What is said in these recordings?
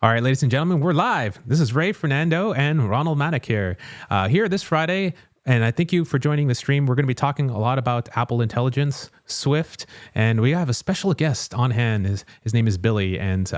All right, ladies and gentlemen, we're live. This is Ray Fernando and Ronald Maddock here. Here this Friday, and I thank you for joining the stream. We're going to be talking a lot about Apple Intelligence, Swift, and we have a special guest on hand. His name is Billy, and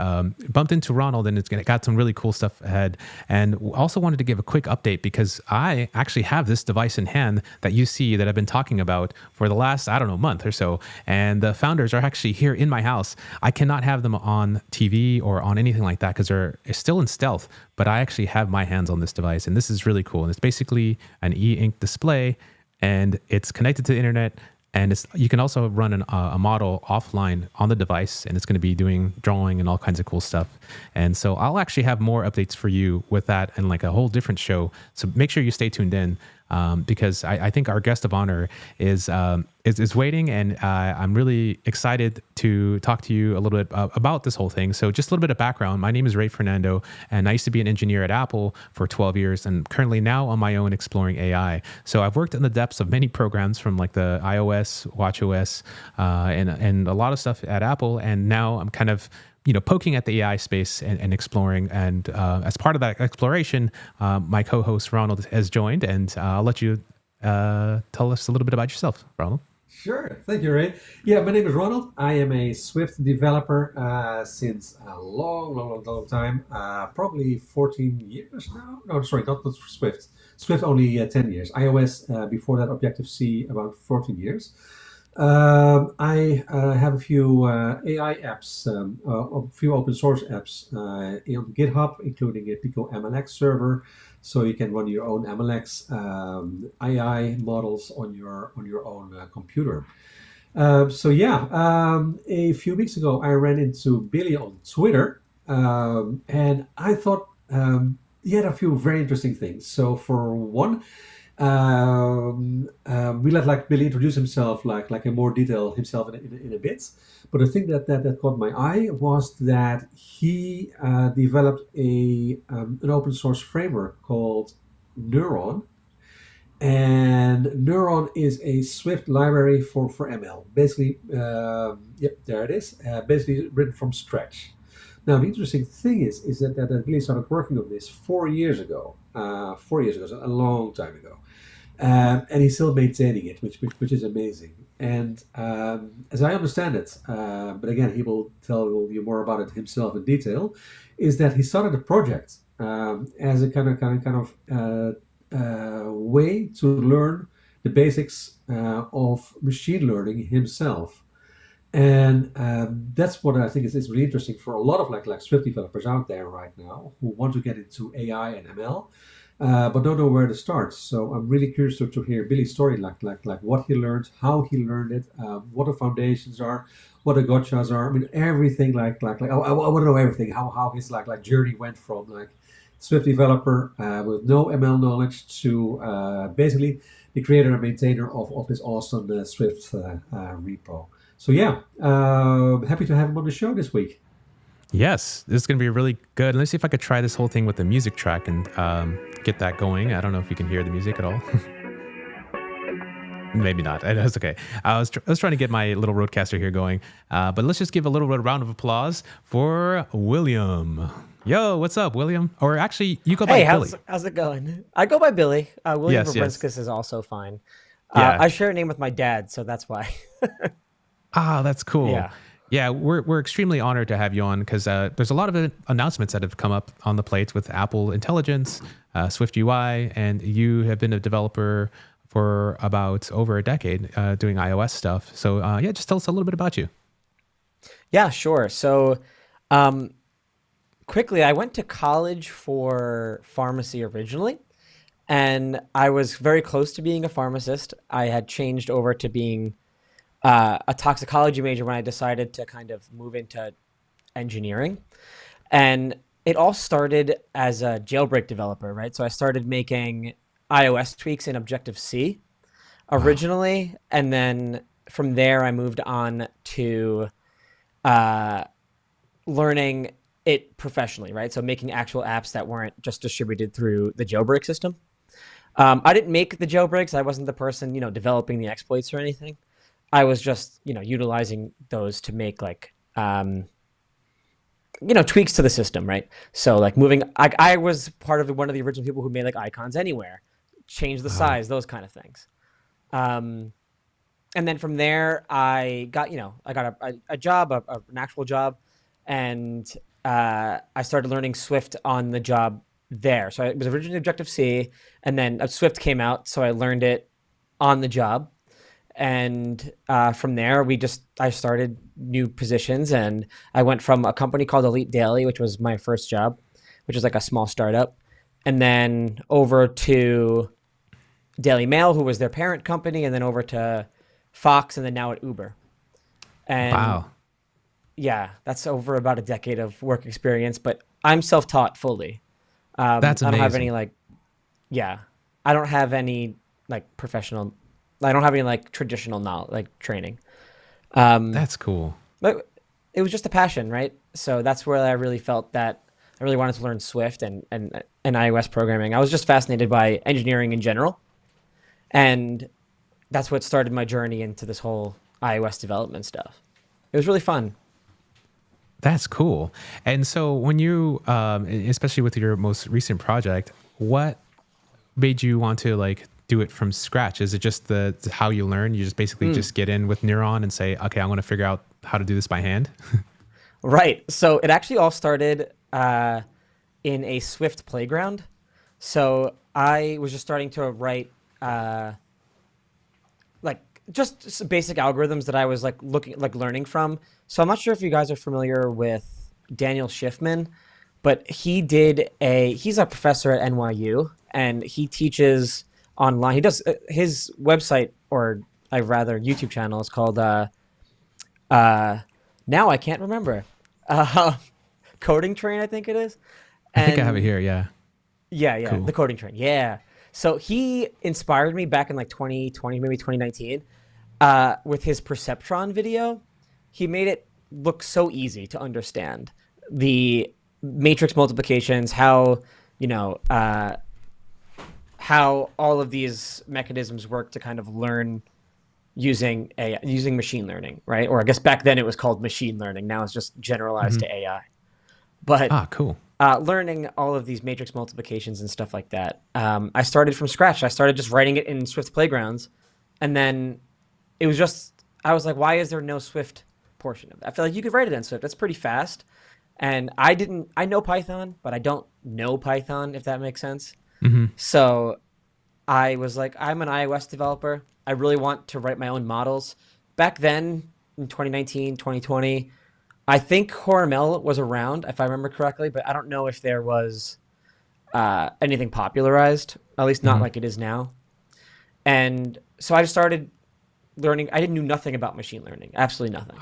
bumped into Ronald, and it's got some really cool stuff ahead. And also wanted to give a quick update because I actually have this device in hand that you see that I've been talking about for the last, month or so. And the founders are actually here in my house. I cannot have them on TV or on anything like that because they're still in stealth, but I actually have my hands on this device, and this is really cool. And it's basically an e-ink display, and it's connected to the internet, and you can also run a model offline on the device, and it's going to be doing drawing and all kinds of cool stuff. And so I'll actually have more updates for you with that and like a whole different show. So make sure you stay tuned in because I think our guest of honor is waiting, and I'm really excited to talk to you a little bit about this whole thing. So just a little bit of background. My name is Ray Fernando, and I used to be an engineer at Apple for 12 years and currently now on my own exploring AI. So I've worked in the depths of many programs from like the iOS, watchOS, and a lot of stuff at Apple. And now I'm kind of poking at the AI space and exploring. And as part of that exploration, my co-host Ronald has joined, and I'll let you tell us a little bit about yourself, Ronald. Sure. Thank you, Ray. Yeah, my name is Ronald. I am a Swift developer since a long time, probably 14 years now. No, sorry, not Swift. Swift only 10 years. iOS, before that, Objective-C, about 14 years. I have a few AI apps, a few open source apps on GitHub, including a Pico MLX server, so you can run your own MLX AI models on your own computer. A few weeks ago, I ran into Billy on Twitter, and I thought he had a few very interesting things. So for one, we let Billy introduce himself like in more detail himself in a bit. But the thing that caught my eye was that he developed an open source framework called Neuron. And Neuron is a Swift library for ML. Basically, there it is. Basically written from scratch. Now, the interesting thing is that Billy started working on this 4 years ago. 4 years ago, so a long time ago. And he's still maintaining it, which is amazing. And as I understand it, but again, he will tell you more about it himself in detail, is that he started a project as a kind of way to learn the basics of machine learning himself. And that's what I think is really interesting for a lot of like Swift developers out there right now who want to get into AI and ML, but don't know where to start. So I'm really curious to hear Billy's story, like what he learned, how he learned it, what the foundations are, what the gotchas are. I mean, everything I want to know everything. How his like journey went from like Swift developer with no ML knowledge to basically the creator and maintainer of this awesome Swift repo. So happy to have him on the show this week. Yes, this is going to be really good. Let's see if I could try this whole thing with the music track and get that going. I don't know if you can hear the music at all. Maybe not. That's okay. I was trying to get my little roadcaster here going. But let's just give a little round of applause for William. Yo, what's up, William? Or actually, you go by Billy. How's it going? I go by Billy. William Vabrinskas is also fine. I share a name with my dad, so that's why. That's cool. Yeah, we're extremely honored to have you on because there's a lot of announcements that have come up on the plate with Apple Intelligence, Swift UI, and you have been a developer for about over a decade doing iOS stuff. So just tell us a little bit about you. Yeah, sure. So quickly, I went to college for pharmacy originally, and I was very close to being a pharmacist. I had changed over to being a toxicology major when I decided to kind of move into engineering. And it all started as a jailbreak developer, right? So I started making iOS tweaks in Objective-C originally. And then from there, I moved on to learning it professionally, right? So making actual apps that weren't just distributed through the jailbreak system. I didn't make the jailbreaks. I wasn't the person, developing the exploits or anything. I was just, utilizing those to make like tweaks to the system, right? So like moving, I was part of one of the original people who made like icons anywhere, change the size, those kind of things. And then from there, I got a job, an actual job, and I started learning Swift on the job there. So it was originally Objective C, and then Swift came out, so I learned it on the job. And from there, I started new positions, and I went from a company called Elite Daily, which was my first job, which is like a small startup, and then over to Daily Mail, who was their parent company, and then over to Fox, and then now at Uber. And Wow. yeah, that's over about a decade of work experience, but I'm self-taught fully. That's I don't have amazing. any I don't have any like professional, I don't have any like traditional knowledge, like training. That's cool. But it was just a passion, right? So that's where I really felt that I really wanted to learn Swift and iOS programming. I was just fascinated by engineering in general. And that's what started my journey into this whole iOS development stuff. It was really fun. That's cool. And so when you, especially with your most recent project, what made you want to like do it from scratch? Is it just the how you learn? You just basically just get in with Neuron and say, okay, I want to figure out how to do this by hand. Right. So it actually all started in a Swift playground. So I was just starting to write like just some basic algorithms that I was like learning from. So I'm not sure if you guys are familiar with Daniel Schiffman, but he's a professor at NYU, and he teaches online. He does his website, or I rather YouTube channel, is called now I can't remember. Coding Train, I think it is. I think I And have it here. Yeah. yeah, Cool. the Coding Train. Yeah. So he inspired me back in like 2020, maybe 2019, with his Perceptron video. He made it look so easy to understand the matrix multiplications, how all of these mechanisms work to kind of learn using machine learning, right? Or I guess back then it was called machine learning. Now it's just generalized to AI. But Cool. learning all of these matrix multiplications and stuff like that, I started from scratch. I started just writing it in Swift playgrounds, and then I was like, why is there no Swift portion of that? I feel like you could write it in Swift. That's pretty fast. And I know Python, but I don't know Python, if that makes sense. So I was like, I'm an iOS developer. I really want to write my own models. Back then, in 2019, 2020, I think HoreML was around, if I remember correctly, but I don't know if there was anything popularized, at least not like it is now. And so I just started learning. I didn't know nothing about machine learning, absolutely nothing.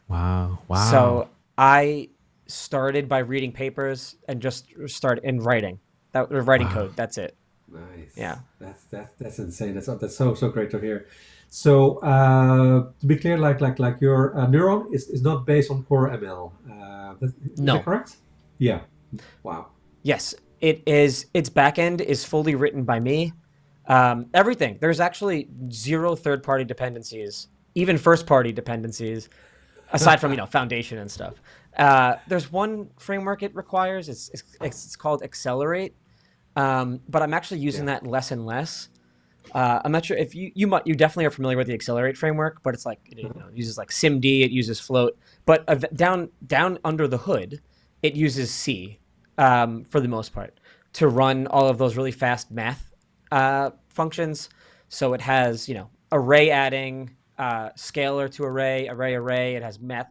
Wow. Wow. So I started by reading papers and just writing. Writing code. That's it. Nice. Yeah. That's insane. That's so great to hear. So to be clear, like your neuron is not based on Core ML. Is No. that correct? Yeah. Wow. Yes, it is. Its backend is fully written by me. Everything. There's actually zero third-party dependencies, even first-party dependencies, aside from Foundation and stuff. There's one framework it requires. It's called Accelerate, but I'm actually using that less and less. I'm not sure if you definitely are familiar with the Accelerate framework, but it's like it uses like SIMD, it uses Float, but down under the hood, it uses C for the most part to run all of those really fast math functions. So it has array adding, scalar to array. It has math,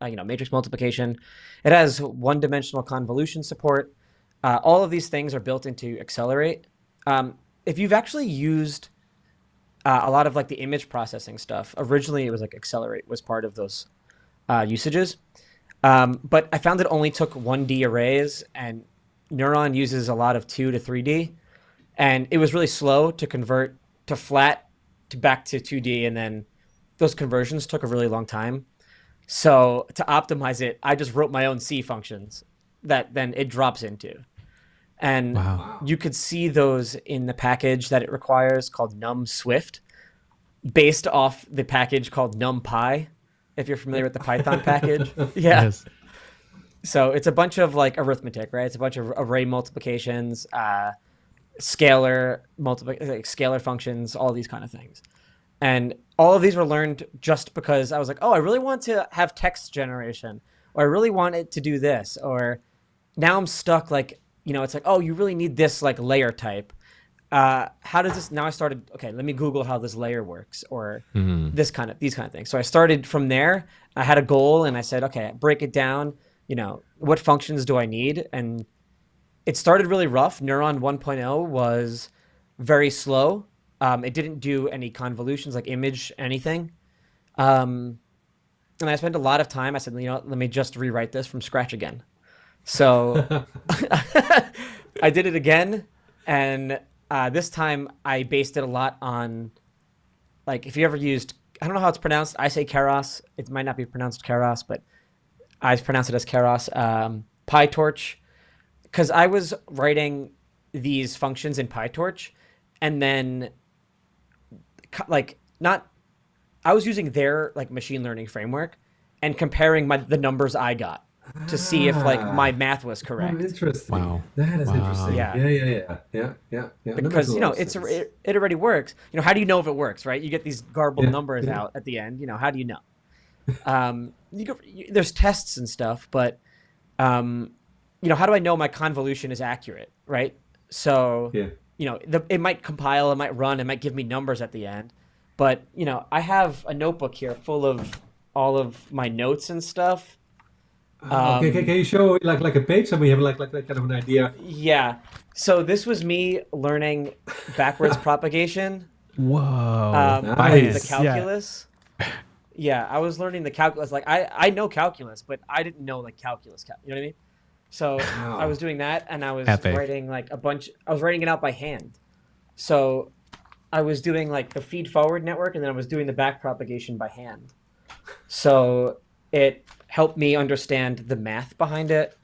matrix multiplication. It has one-dimensional convolution support. All of these things are built into Accelerate. If you've actually used a lot of like the image processing stuff, originally it was like Accelerate was part of those usages. But I found it only took 1D arrays, and Neuron uses a lot of 2 to 3D. And it was really slow to convert to flat to back to 2D. And then those conversions took a really long time. So to optimize it, I just wrote my own C functions that then it drops into. And you could see those in the package that it requires called NumSwift, based off the package called NumPy, if you're familiar with the Python package. Yeah. Yes. So it's a bunch of like arithmetic, right? It's a bunch of array multiplications, scalar functions, all these kind of things. And all of these were learned just because I was like, oh, I really want to have text generation, or I really want it to do this, or now I'm stuck. Like, it's like, oh, you really need this like layer type. How does this? Now I started. Okay, let me Google how this layer works, or these kind of things. So I started from there. I had a goal, and I said, okay, break it down. What functions do I need? And it started really rough. Neuron 1.0 was very slow. It didn't do any convolutions like image anything. And I spent a lot of time. I said, let me just rewrite this from scratch again. So I did it again. And this time I based it a lot on, like, if you ever used, I don't know how it's pronounced. I say Keras. It might not be pronounced Keras, but I pronounce it as Keras. PyTorch. Because I was writing these functions in PyTorch, and then I was using their like machine learning framework and comparing the numbers I got to see if like my math was correct. Oh, interesting. Wow. That is interesting. Yeah. Yeah. That makes Because a lot of sense. it already works. How do you know if it works, right? You get these garbled numbers out at the end. How do you know? There's tests and stuff, but how do I know my convolution is accurate, right? So it might compile, it might run, it might give me numbers at the end, but I have a notebook here full of all of my notes and stuff. Okay, can you show like a page so we have like kind of an idea? Yeah. So this was me learning backwards propagation. Whoa. Nice. The calculus. Yeah, I was learning the calculus. Like I know calculus, but I didn't know like calculus. You know what I mean? So I was doing that, and I was writing like a bunch. I was writing it out by hand. So I was doing like the feed forward network, and then I was doing the back propagation by hand. So it helped me understand the math behind it,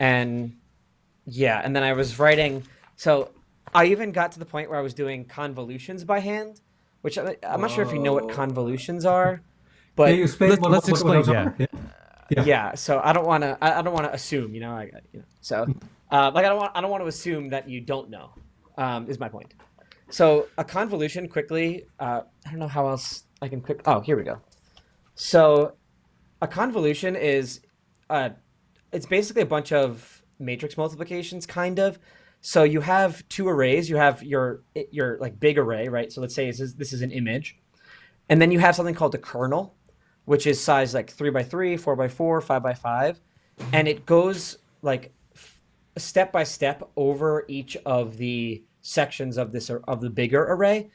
and then I was writing. So I even got to the point where I was doing convolutions by hand, which I'm not sure if you know what convolutions are, but Can you explain let's explain. those are? yeah. So I don't want to assume, So I don't want to assume that you don't know. Is my point. So a convolution, quickly. I don't know how else I can quick. Oh, here we go. So a convolution is it's basically a bunch of matrix multiplications, kind of. So you have two arrays. You have your like big array, right? So let's say this is an image, and then you have something called the kernel, which is size like 3x3, 4x4, 5x5, and it goes like step by step over each of the sections of the bigger array,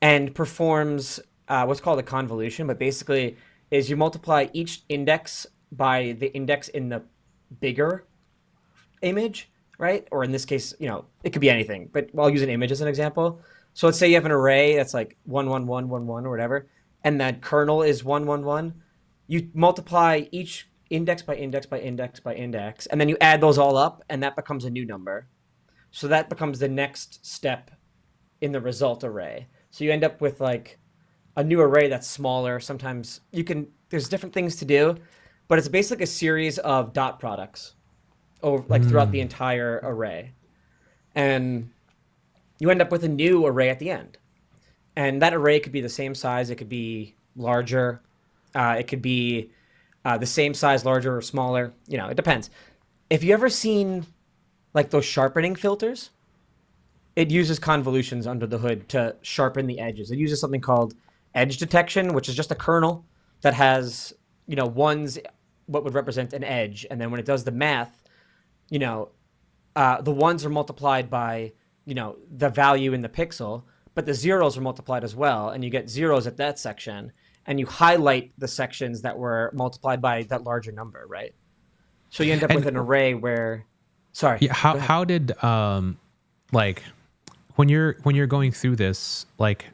and performs what's called a convolution. But basically, is you multiply each index by the index in the bigger image, right? Or in this case, it could be anything, but I'll use an image as an example. So let's say you have an array that's like 1, 1, 1, 1, 1, or whatever, and that kernel is 1, 1, 1. You multiply each index by index by index by index, and then you add those all up, and that becomes a new number. So that becomes the next step in the result array. So you end up with like a new array that's smaller. Sometimes there's different things to do, but it's basically a series of dot products throughout the entire array. And you end up with a new array at the end. And that array could be the same size. It could be larger. It could be the same size, larger or smaller. It depends. If you ever seen like those sharpening filters, it uses convolutions under the hood to sharpen the edges. It uses something called edge detection, which is just a kernel that has, ones, what would represent an edge. And then when it does the math, the ones are multiplied by, the value in the pixel, but the zeros are multiplied as well. And you get zeros at that section, and you highlight the sections that were multiplied by that larger number, right? So you end up with an array where, sorry. Yeah, how did like when you're going through this, like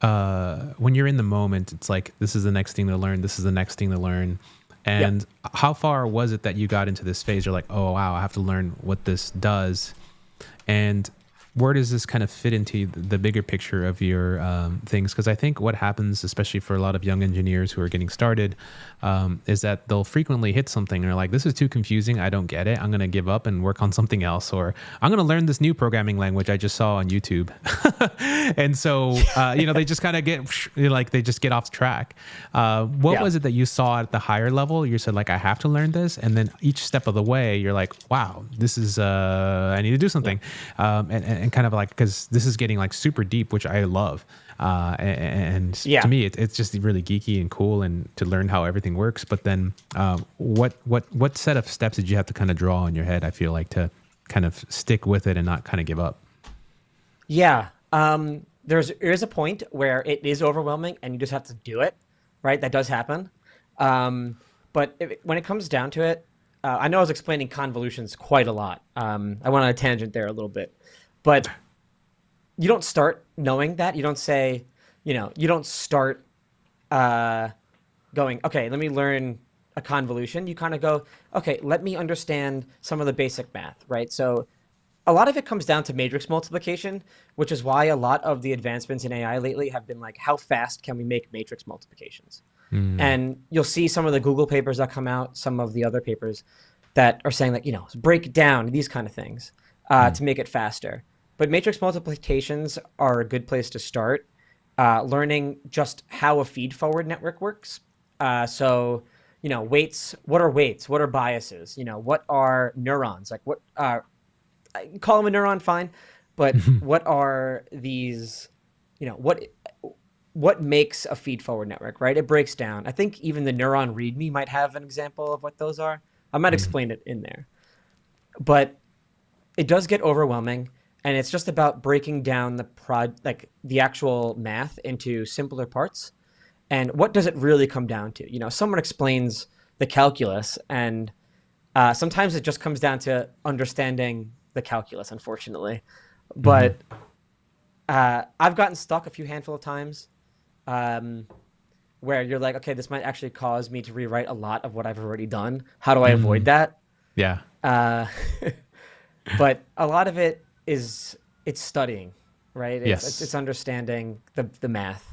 when you're in the moment, it's like this is the next thing to learn, this is the next thing to learn. And how far was it that you got into this phase? You're like, oh wow, I have to learn what this does. And where does this kind of fit into the bigger picture of your things? Because I think what happens, especially for a lot of young engineers who are getting started, is that they'll frequently hit something and they're like, this is too confusing. I don't get it. I'm going to give up and work on something else. Or I'm going to learn this new programming language I just saw on YouTube. And so, they just kind of get like, they just get off track. What was it that you saw at the higher level? You said like, I have to learn this. And then each step of the way, you're like, wow, this is, I need to do something. And kind of like, because this is getting like super deep, which I love. To me, it's just really geeky and cool, and to learn how everything works. But then what set of steps did you have to kind of draw in your head, I feel like, to kind of stick with it and not kind of give up? Yeah. There's a point where it is overwhelming and you just have to do it, right? That does happen. But when it comes down to it, I know I was explaining convolutions quite a lot. I went on a tangent there a little bit, but you don't start knowing that. You don't say, you don't start going, okay, let me learn a convolution. You kind of go, okay, let me understand some of the basic math, right? So a lot of it comes down to matrix multiplication, which is why a lot of the advancements in AI lately have been like, how fast can we make matrix multiplications? And you'll see some of the Google papers that come out, some of the other papers that are saying like, break down these kind of things to make it faster. But matrix multiplications are a good place to start, learning just how a feed-forward network works. So, weights, what are weights? What are biases? What are neurons? Like what, call them a neuron, fine. But what are these, what makes a feed-forward network, right? It breaks down. I think even the neuron README might have an example of what those are. I might explain it in there. But it does get overwhelming, and it's just about breaking down the actual math into simpler parts. And what does it really come down to? Someone explains the calculus, and sometimes it just comes down to understanding the calculus, unfortunately. But I've gotten stuck a few handful of times where you're like, okay, this might actually cause me to rewrite a lot of what I've already done. How do I avoid that? Yeah. But a lot of it is it's studying, right? Yes. It's understanding the math.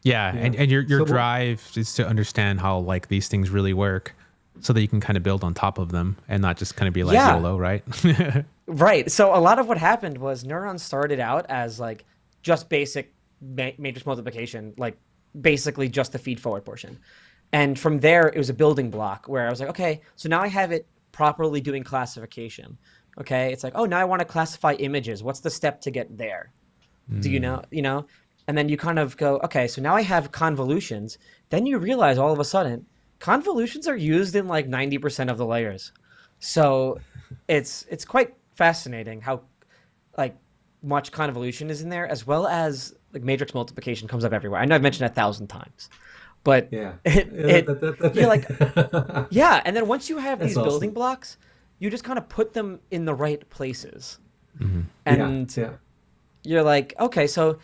Yeah. And your drive is to understand how like these things really work, so that you can kind of build on top of them and not just kind of be like YOLO, right? Right. So a lot of what happened was neurons started out as like just basic matrix multiplication, like basically just the feed forward portion. And from there, it was a building block where I was like, okay, so now I have it properly doing classification. Okay. It's like, oh, now I want to classify images. What's the step to get there? Do you know? And then you kind of go, okay, so now I have convolutions. Then you realize all of a sudden, convolutions are used in like 90% of the layers. So it's quite fascinating how like much convolution is in there, as well as like matrix multiplication comes up everywhere. I know I've mentioned it 1,000 times, but you're like, yeah. And then once you have these building blocks, you just kind of put them in the right places. And you're like, okay, so,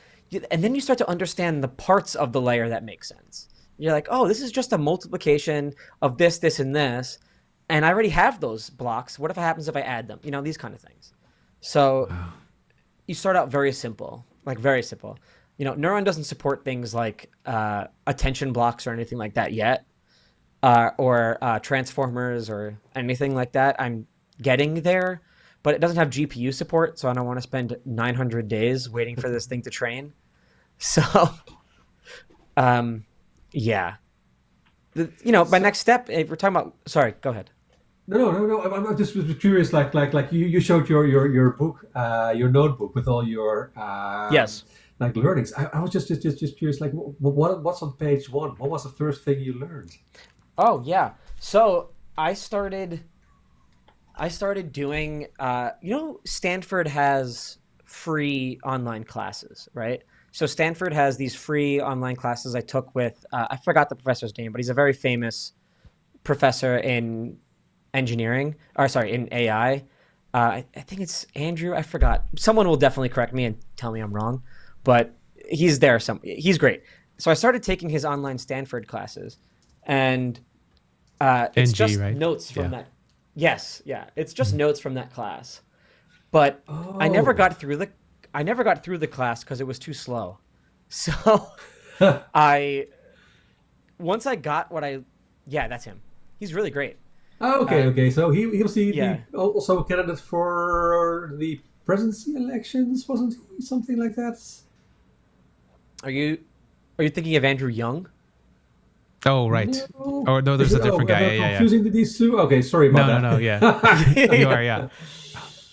and then you start to understand the parts of the layer that make sense. You're like, oh, this is just a multiplication of this, this, and this. And I already have those blocks. What if it happens if I add them? These kind of things. So you start out very simple, like very simple. Neuron doesn't support things like attention blocks or anything like that yet, or transformers or anything like that. I'm getting there, but it doesn't have GPU support, so I don't want to spend 900 days waiting for this thing to train. So, yeah. My next step, if we're talking about, sorry, go ahead. No. I'm just curious. Like you showed your book, your notebook with all your yes, like learnings. I was just curious. Like, what's on page 1? What was the first thing you learned? Oh yeah. So I started doing. Stanford has free online classes, right? So Stanford has these free online classes I took with, I forgot the professor's name, but he's a very famous professor in engineering, in AI. I think it's Andrew, I forgot. Someone will definitely correct me and tell me I'm wrong, but he's there. He's great. So I started taking his online Stanford classes, and it's NG, just right? notes from that. Yes, yeah. It's just notes from that class. but I never Oh. got through the class because it was too slow. So I once I got what I yeah, that's him. He's really great. Oh, okay, Uh, okay. So he was yeah. also a candidate for the presidency elections, wasn't he? Something like that. Are you thinking of Andrew Young? Oh, right. No. Oh, no, Is there's it? a Oh, different am guy. I Yeah, yeah, yeah. confusing these two? Okay, sorry about No, no, no. Yeah, that. you are. Yeah.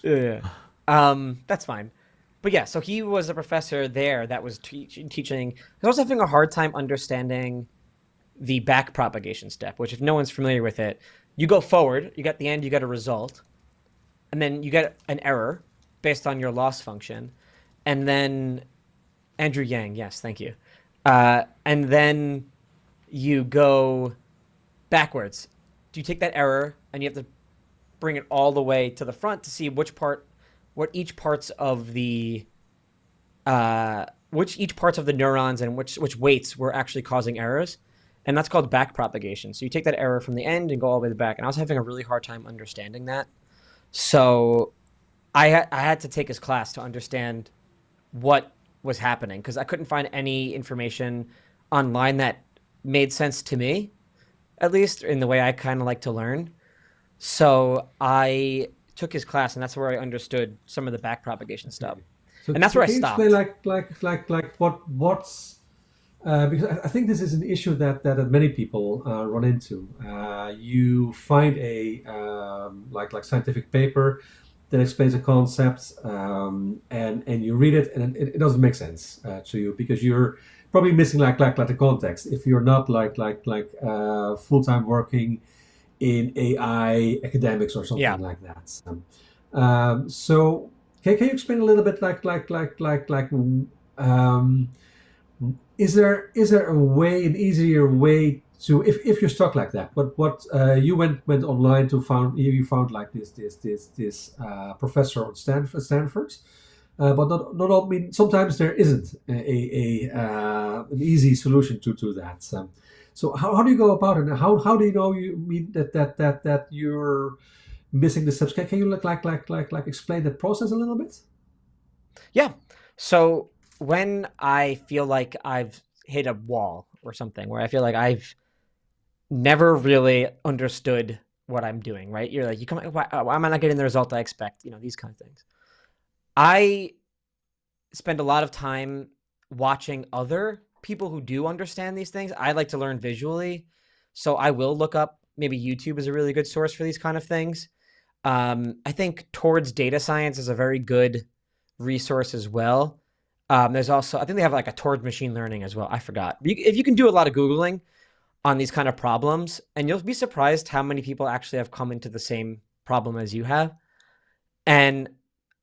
Yeah. That's fine. But yeah, so he was a professor there that was teaching. He was also having a hard time understanding the back propagation step, which if no one's familiar with it, you go forward, you get the end, you get a result, and then you get an error based on your loss function, and then Andrew Yang, yes, thank you, and then you go backwards. Do you take that error and you have to bring it all the way to the front to see what each parts of the neurons and which weights were actually causing errors, and that's called back propagation. So you take that error from the end and go all the way to the back. And I was having a really hard time understanding that, so I had to take his class to understand what was happening because I couldn't find any information online that made sense to me, at least in the way I kind of like to learn. So I took his class, and that's where I understood some of the back propagation stuff. So, And that's so where I can you explain stopped. like what's because I think this is an issue that many people run into. You find a like scientific paper that explains a concept, and you read it, and it doesn't make sense to you because you're probably missing like the context. If you're not full time working in AI academics or something Yeah. like that. So can you explain a little bit um, is there a way, an easier way to if you're stuck like that? What you went online to found you found like this professor on Stanford, but not all, I mean sometimes there isn't an easy solution to that. So how do you go about it? And how do you know you mean that you're missing the steps? Can you like explain the process a little bit? Yeah. So when I feel like I've hit a wall or something, where I feel like I've never really understood what I'm doing, right? You're like, why am I not getting the result I expect? These kind of things. I spend a lot of time watching other people who do understand these things. I like to learn visually. So I will look up, maybe YouTube is a really good source for these kind of things. I think Towards Data Science is a very good resource as well. There's also, I think they have like a Towards Machine Learning as well. I forgot. If you can do a lot of Googling on these kind of problems, and you'll be surprised how many people actually have come into the same problem as you have. And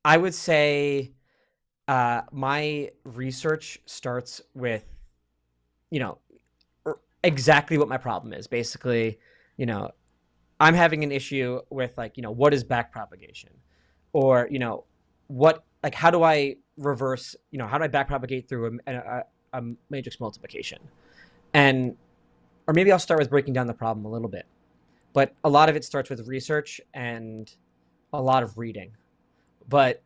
I would say my research starts with, you know, exactly what my problem is. Basically, you know, I'm having an issue with what is back propagation, or how do I reverse, how do I back propagate through a matrix multiplication, and or maybe I'll start with breaking down the problem a little bit, but a lot of it starts with research and a lot of reading. But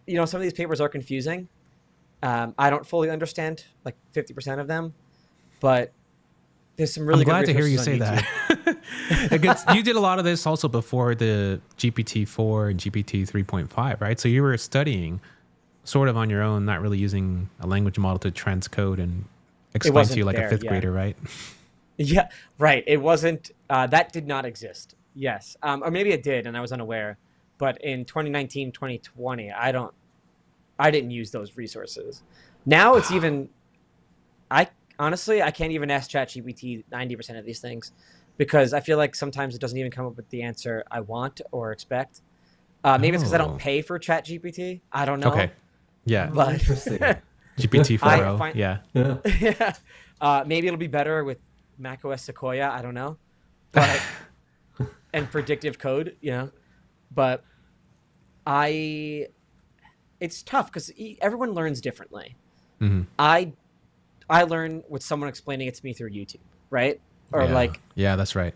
some of these papers are confusing. I don't fully understand like 50% of them, but there's some really I'm good glad to hear you resources say on YouTube. that. You did a lot of this also before the GPT-4 and GPT 3.5, right? So you were studying sort of on your own, not really using a language model to transcode and explain to you like a fifth grader, right? Yeah, right. It wasn't, that did not exist. Yes. Or maybe it did and I was unaware. But in 2019, 2020, I didn't use those resources. Now it's even, honestly, I can't even ask ChatGPT 90% of these things because I feel like sometimes it doesn't even come up with the answer I want or expect. Maybe it's because I don't pay for ChatGPT. I don't know. Okay. Yeah. Oh, interesting. GPT-4o. Yeah. Yeah. Yeah. Maybe it'll be better with macOS Sequoia. I don't know. But and predictive code, But it's tough because everyone learns differently. Mm-hmm. I learn with someone explaining it to me through YouTube, right? Or yeah, that's right.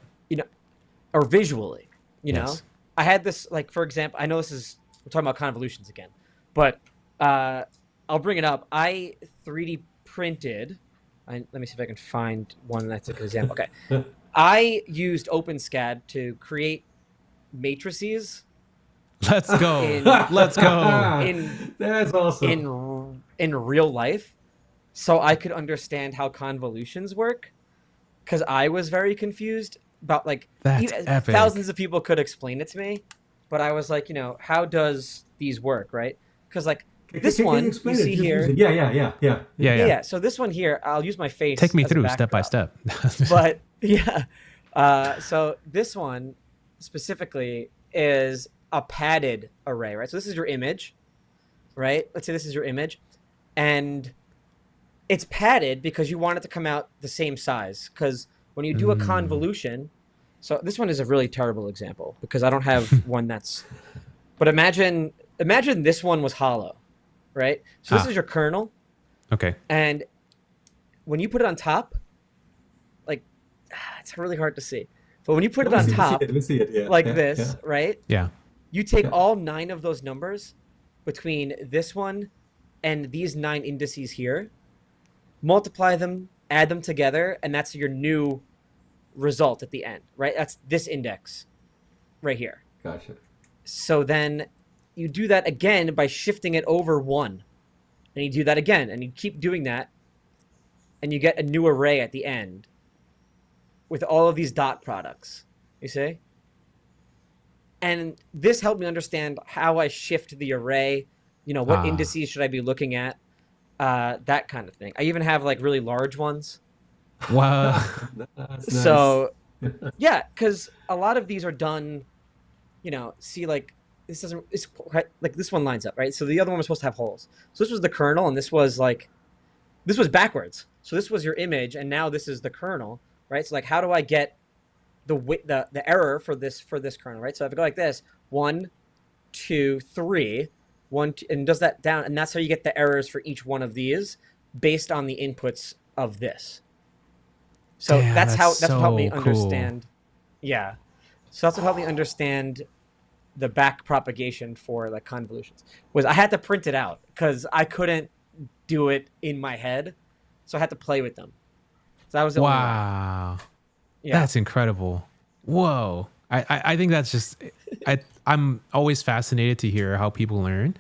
Or visually, Yes. I had this, like, for example, I know this is we're talking about convolutions again. But I'll bring it up. I 3D printed. Let me see if I can find one that's a good example. Okay. I used OpenSCAD to create matrices Let's go. in Let's go. in That's awesome. in real life, so I could understand how convolutions work. Because I was very confused about like That's epic. thousands of people could explain it to me, but I was like, how does these work, right? Because like this Can you one explain you it? see Just here, using- Yeah. yeah. So this one here, I'll use my face. Take me as a through step by backdrop. step. But yeah, so this one specifically is a padded array, right? So this is your image, right? Let's say this is your image, and it's padded because you want it to come out the same size. Because when you do a convolution, so this one is a really terrible example because I don't have one that's. But imagine this one was hollow, right? So this is your kernel, Okay. and when you put it on top, like it's really hard to see. But when you put it on top, Let me see it. Yeah. like yeah, this, yeah. right? Yeah. You take all 9 of those numbers between this one and these 9 indices here, multiply them, add them together, and that's your new result at the end, right? That's this index right here. Gotcha. So then you do that again by shifting it over 1. And you do that again, and you keep doing that, and you get a new array at the end with all of these dot products, you see? And this helped me understand how I shift the array, what indices should I be looking at, that kind of thing. I even have like really large ones. Wow. That's nice. So yeah, because a lot of these are done, see like this doesn't, it's like this one lines up, right? So the other one was supposed to have holes. So this was the kernel, and this was backwards. So this was your image, and now this is the kernel, right? So like, how do I get the error for this kernel, right? So if I go like this, 1, 2, 3, 1, 2, and does that down, and that's how you get the errors for each one of these based on the inputs of this. So Damn, that's what helped me so cool. understand. Yeah. So that's what helped me understand the back propagation for like convolutions. Was I had to print it out because I couldn't do it in my head, so I had to play with them. So that was the only way. Wow. Yeah. That's incredible. Whoa. I think that's just, I'm always fascinated to hear how people learn.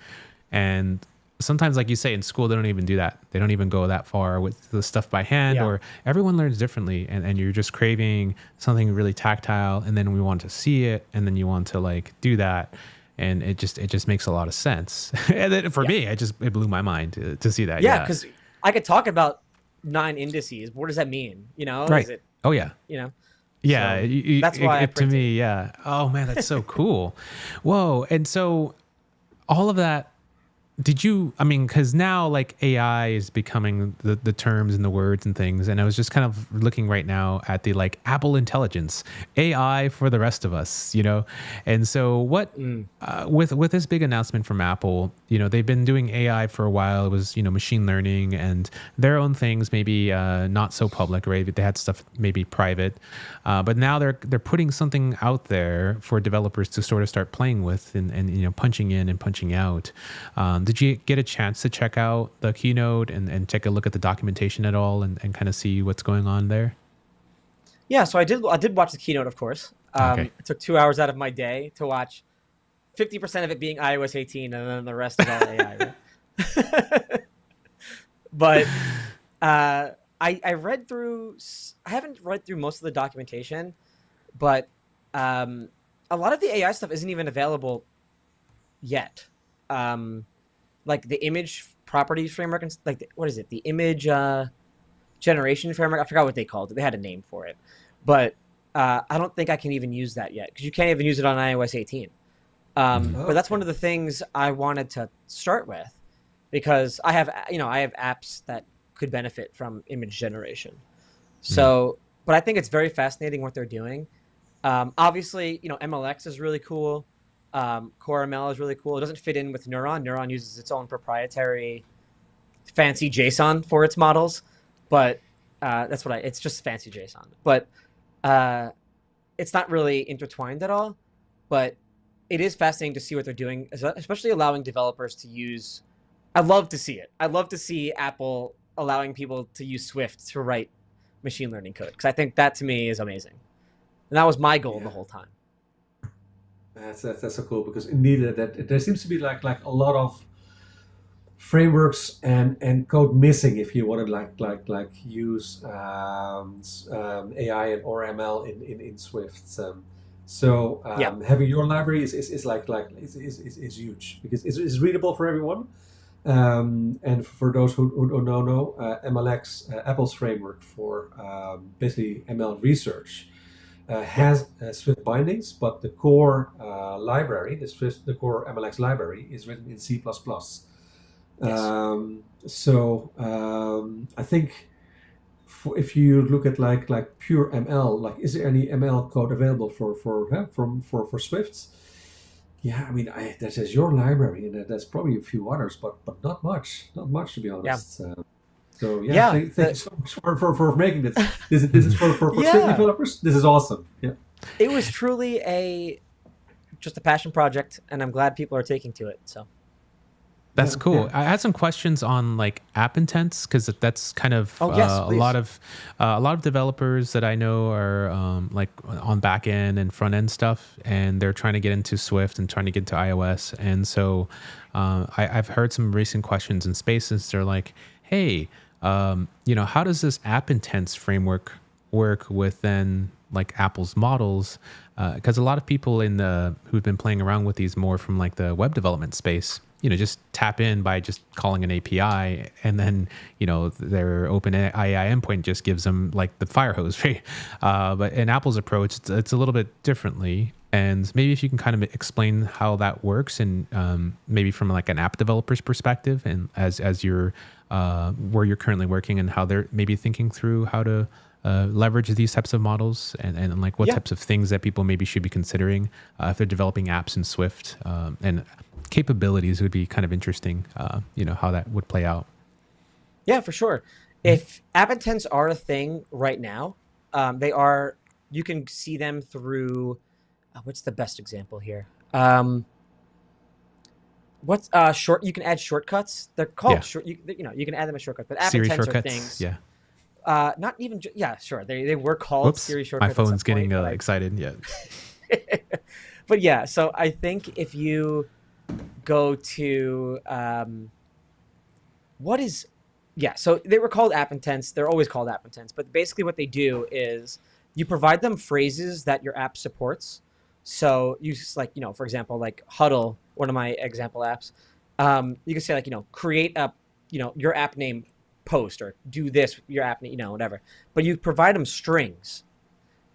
And sometimes, like you say, in school, they don't even do that. They don't even go that far with the stuff by hand, Yeah. or everyone learns differently. And you're just craving something really tactile. And then we want to see it. And then you want to like do that. And it just makes a lot of sense. And then for me, it blew my mind to see that. Yeah, because I could talk about 9 indices. But what does that mean? Right. Is it, Oh, yeah. Yeah, So that's why I to printed. me, yeah. Oh man, that's so cool. Whoa. And so all of that, because now like AI is becoming the terms and the words and things. And I was just kind of looking right now at the like Apple Intelligence, AI for the rest of us, And so what, with this big announcement from Apple, they've been doing AI for a while. It was, machine learning and their own things, maybe not so public, right? They had stuff maybe private. But now they're putting something out there for developers to sort of start playing with and punching in and punching out. Did you get a chance to check out the keynote and take a look at the documentation at all and kind of see what's going on there? Yeah, so I did watch the keynote, of course. Okay. It took 2 hours out of my day to watch 50% of it being iOS 18 and then the rest is all AI. Right? But I read through, I haven't read through most of the documentation, but a lot of the AI stuff isn't even available yet. Like the image properties framework and like what is it? The image generation framework. I forgot what they called it. They had a name for it, but I don't think I can even use that yet because you can't even use it on iOS 18. But that's one of the things I wanted to start with because I have apps that could benefit from image generation. So, but I think it's very fascinating what they're doing. Obviously, MLX is really cool. Core ML is really cool. It doesn't fit in with Neuron. Neuron uses its own proprietary fancy JSON for its models, but it's just fancy JSON. But it's not really intertwined at all. But it is fascinating to see what they're doing, especially allowing developers to use. I'd love to see it. I'd love to see Apple allowing people to use Swift to write machine learning code, because I think that to me is amazing, and that was my goal the Yeah. whole time. That's so cool because indeed that there seems to be like a lot of frameworks and code missing if you want to like use AI and or ML in Swift. Yeah. Having your library is is huge because it's readable for everyone. And for those who don't know, MLX, Apple's framework for basically ML research, Yeah. has Swift bindings, but the core library, the core MLX library, is written in C++. Yes. I think if you look at like pure ML, like is there any ML code available for Swift? Yeah, I mean, that says your library, and there's probably a few others, but not much to be Yeah. honest. So yeah, Yeah. thank you so much for making this. This is for Swift Yeah. developers. This is awesome. Yeah. It was truly just a passion project, and I'm glad people are taking to it. So That's Yeah, cool. yeah. I had some questions on like app intents because that's kind of Oh, yes, a please. lot of developers that I know are like on back end and front end stuff, and they're trying to get into Swift and trying to get into iOS. And so I've heard some recent questions in Spaces. They're like, "Hey, how does this app intents framework work with then like Apple's models?" Because a lot of people who've been playing around with these more from like the web development space, just tap in by just calling an API, and then their open AI endpoint just gives them like the fire hose, right? But in Apple's approach, it's a little bit differently. And maybe if you can kind of explain how that works, and maybe from like an app developer's perspective, and as you're where you're currently working, and how they're maybe thinking through how to leverage these types of models, and like what Yeah. types of things that people maybe should be considering if they're developing apps in Swift, and capabilities would be kind of interesting, how that would play out. Yeah, for sure. If app intents are a thing right now, they are. You can see them through. What's the best example here? What's short? You can add shortcuts. They're called Yeah. short. You can add them as shortcuts, but app Siri intents are shortcuts. things. Yeah. Not even. Yeah, sure. They were called Whoops. Siri My shortcuts. at phone's some getting point, but excited. Yeah. but yeah, so I think if you go to so they were called app intents. They're always called app intents, but basically what they do is you provide them phrases that your app supports. So you just like, for example, like Huddle, one of my example apps, you can say like, create a, your app name post, or do this, your app name, whatever. But you provide them strings,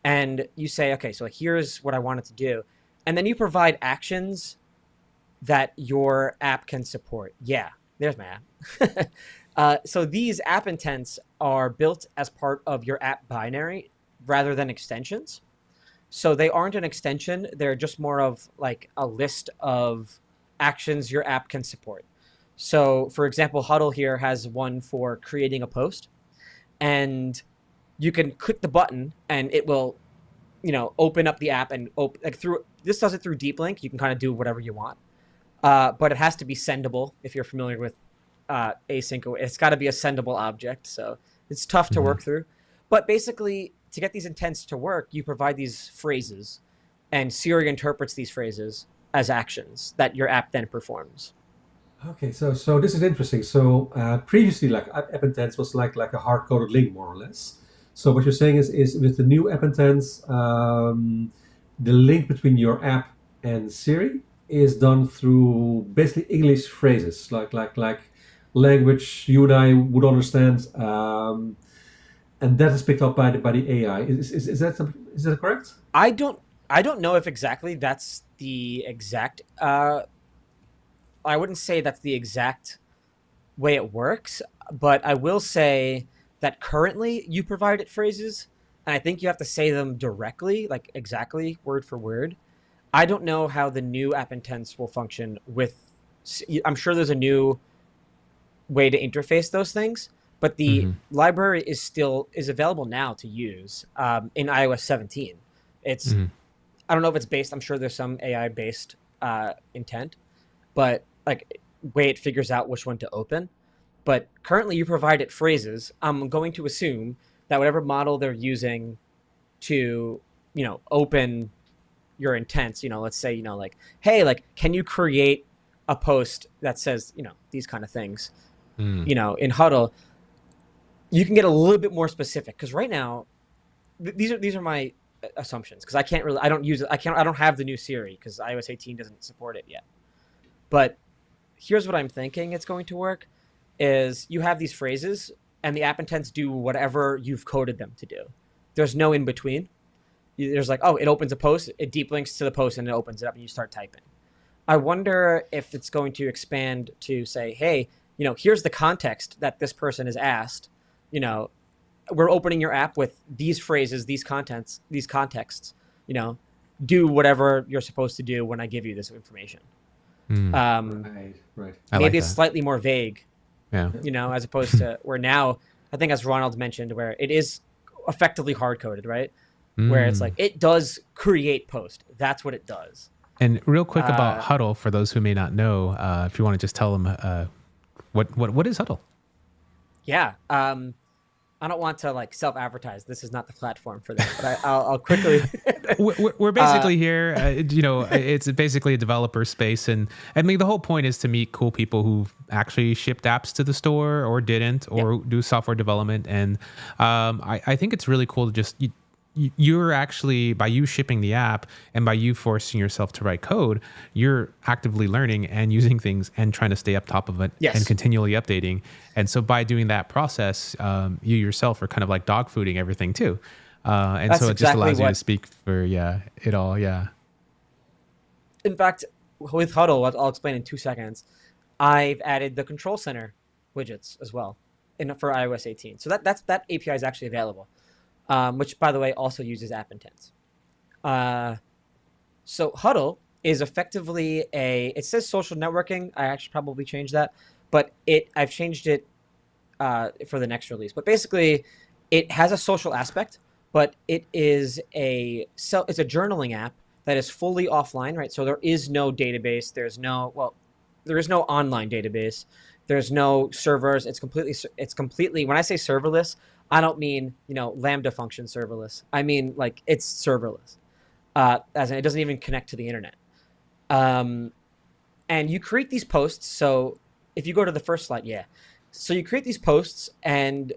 and you say, okay, so like, here's what I want it to do. And then you provide actions that your app can support. Yeah, there's my app. So these app intents are built as part of your app binary rather than extensions. So they aren't an extension. They're just more of like a list of actions your app can support. So for example, Huddle here has one for creating a post, and you can click the button and it will, open up the app and this does it through deep link. You can kind of do whatever you want. But it has to be sendable. If you're familiar with async, it's got to be a sendable object. So it's tough to work through. But basically, to get these intents to work, you provide these phrases, and Siri interprets these phrases as actions that your app then performs. Okay, so this is interesting. So previously, like app intents was like a hard coded link, more or less. So what you're saying is with the new app intents, the link between your app and Siri is done through basically English phrases, like language you and I would understand, and that is picked up by the AI. Is that correct? I don't know if exactly that's the exact. I wouldn't say that's the exact way it works, but I will say that currently you provide it phrases, and I think you have to say them directly, like exactly word for word. I don't know how the new app intents will function with. I'm sure there's a new way to interface those things, but the library is available now to use in iOS 17. It's I don't know if it's based. I'm sure there's some AI based intent, but like way it figures out which one to open. But currently you provide it phrases. I'm going to assume that whatever model they're using to, open your intents, let's say, like, hey, like, can you create a post that says, these kind of things, in Huddle, you can get a little bit more specific. Because right now, these are my assumptions, because I don't have the new Siri because iOS 18 doesn't support it yet. But here's what I'm thinking it's going to work is you have these phrases and the app intents do whatever you've coded them to do. There's no in between. There's like, oh, it opens a post, it deep links to the post, and it opens it up and you start typing. I wonder if it's going to expand to say, hey, here's the context that this person is asked. We're opening your app with these phrases, these contexts, do whatever you're supposed to do when I give you this information. Right. Maybe it's slightly more vague, Yeah. as opposed to where now, I think as Ronald mentioned, where it is effectively hard coded, right? Where it's like, it does create post. That's what it does. And real quick about Huddle, for those who may not know, if you want to just tell them what is Huddle? Yeah. I don't want to like self-advertise. This is not the platform for that, but I'll quickly. We're basically here. It's basically a developer space, and I mean the whole point is to meet cool people who actually shipped apps to the store or didn't, or do software development. And I think it's really cool to just. You're actually, by you shipping the app and by you forcing yourself to write code, you're actively learning and using things and trying to stay up top of it and continually updating. And so by doing that process, you yourself are kind of like dog fooding everything too. And That's so it just exactly allows you to speak for, it all. Yeah. In fact, with Huddle, what I'll explain in 2 seconds, I've added the control center widgets as well for iOS 18. So that API is actually available. Which, by the way, also uses app intents. So Huddle is effectively it says social networking. I actually probably changed that, but I've changed it for the next release. But basically, it has a social aspect, but it is it's a journaling app that is fully offline, right? So there is no database. There is no online database. There's no servers. It's completely. When I say serverless, I don't mean, Lambda function serverless. I mean, like, it's serverless, as in it doesn't even connect to the internet. And you create these posts. So if you go to the first slide, so you create these posts, and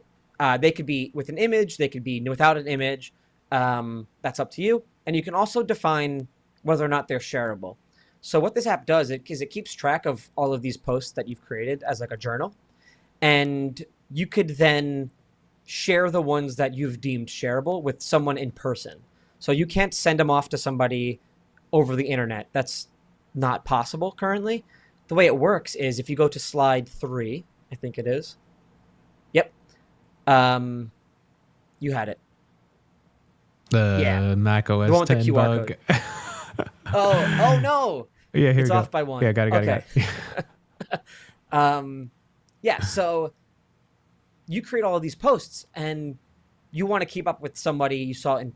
they could be with an image, they could be without an image. That's up to you. And you can also define whether or not they're shareable. So what this app does is it keeps track of all of these posts that you've created as like a journal, and you could then share the ones that you've deemed shareable with someone in person. So you can't send them off to somebody over the internet. That's not possible currently. The way it works is if you go to slide 3, I think it is. Yep. You had it. The Mac OS the one with 10 the QR bug. code. Oh no. Yeah, here it's we go. off by 1. Yeah, got it. So you create all of these posts, and you want to keep up with somebody you saw, and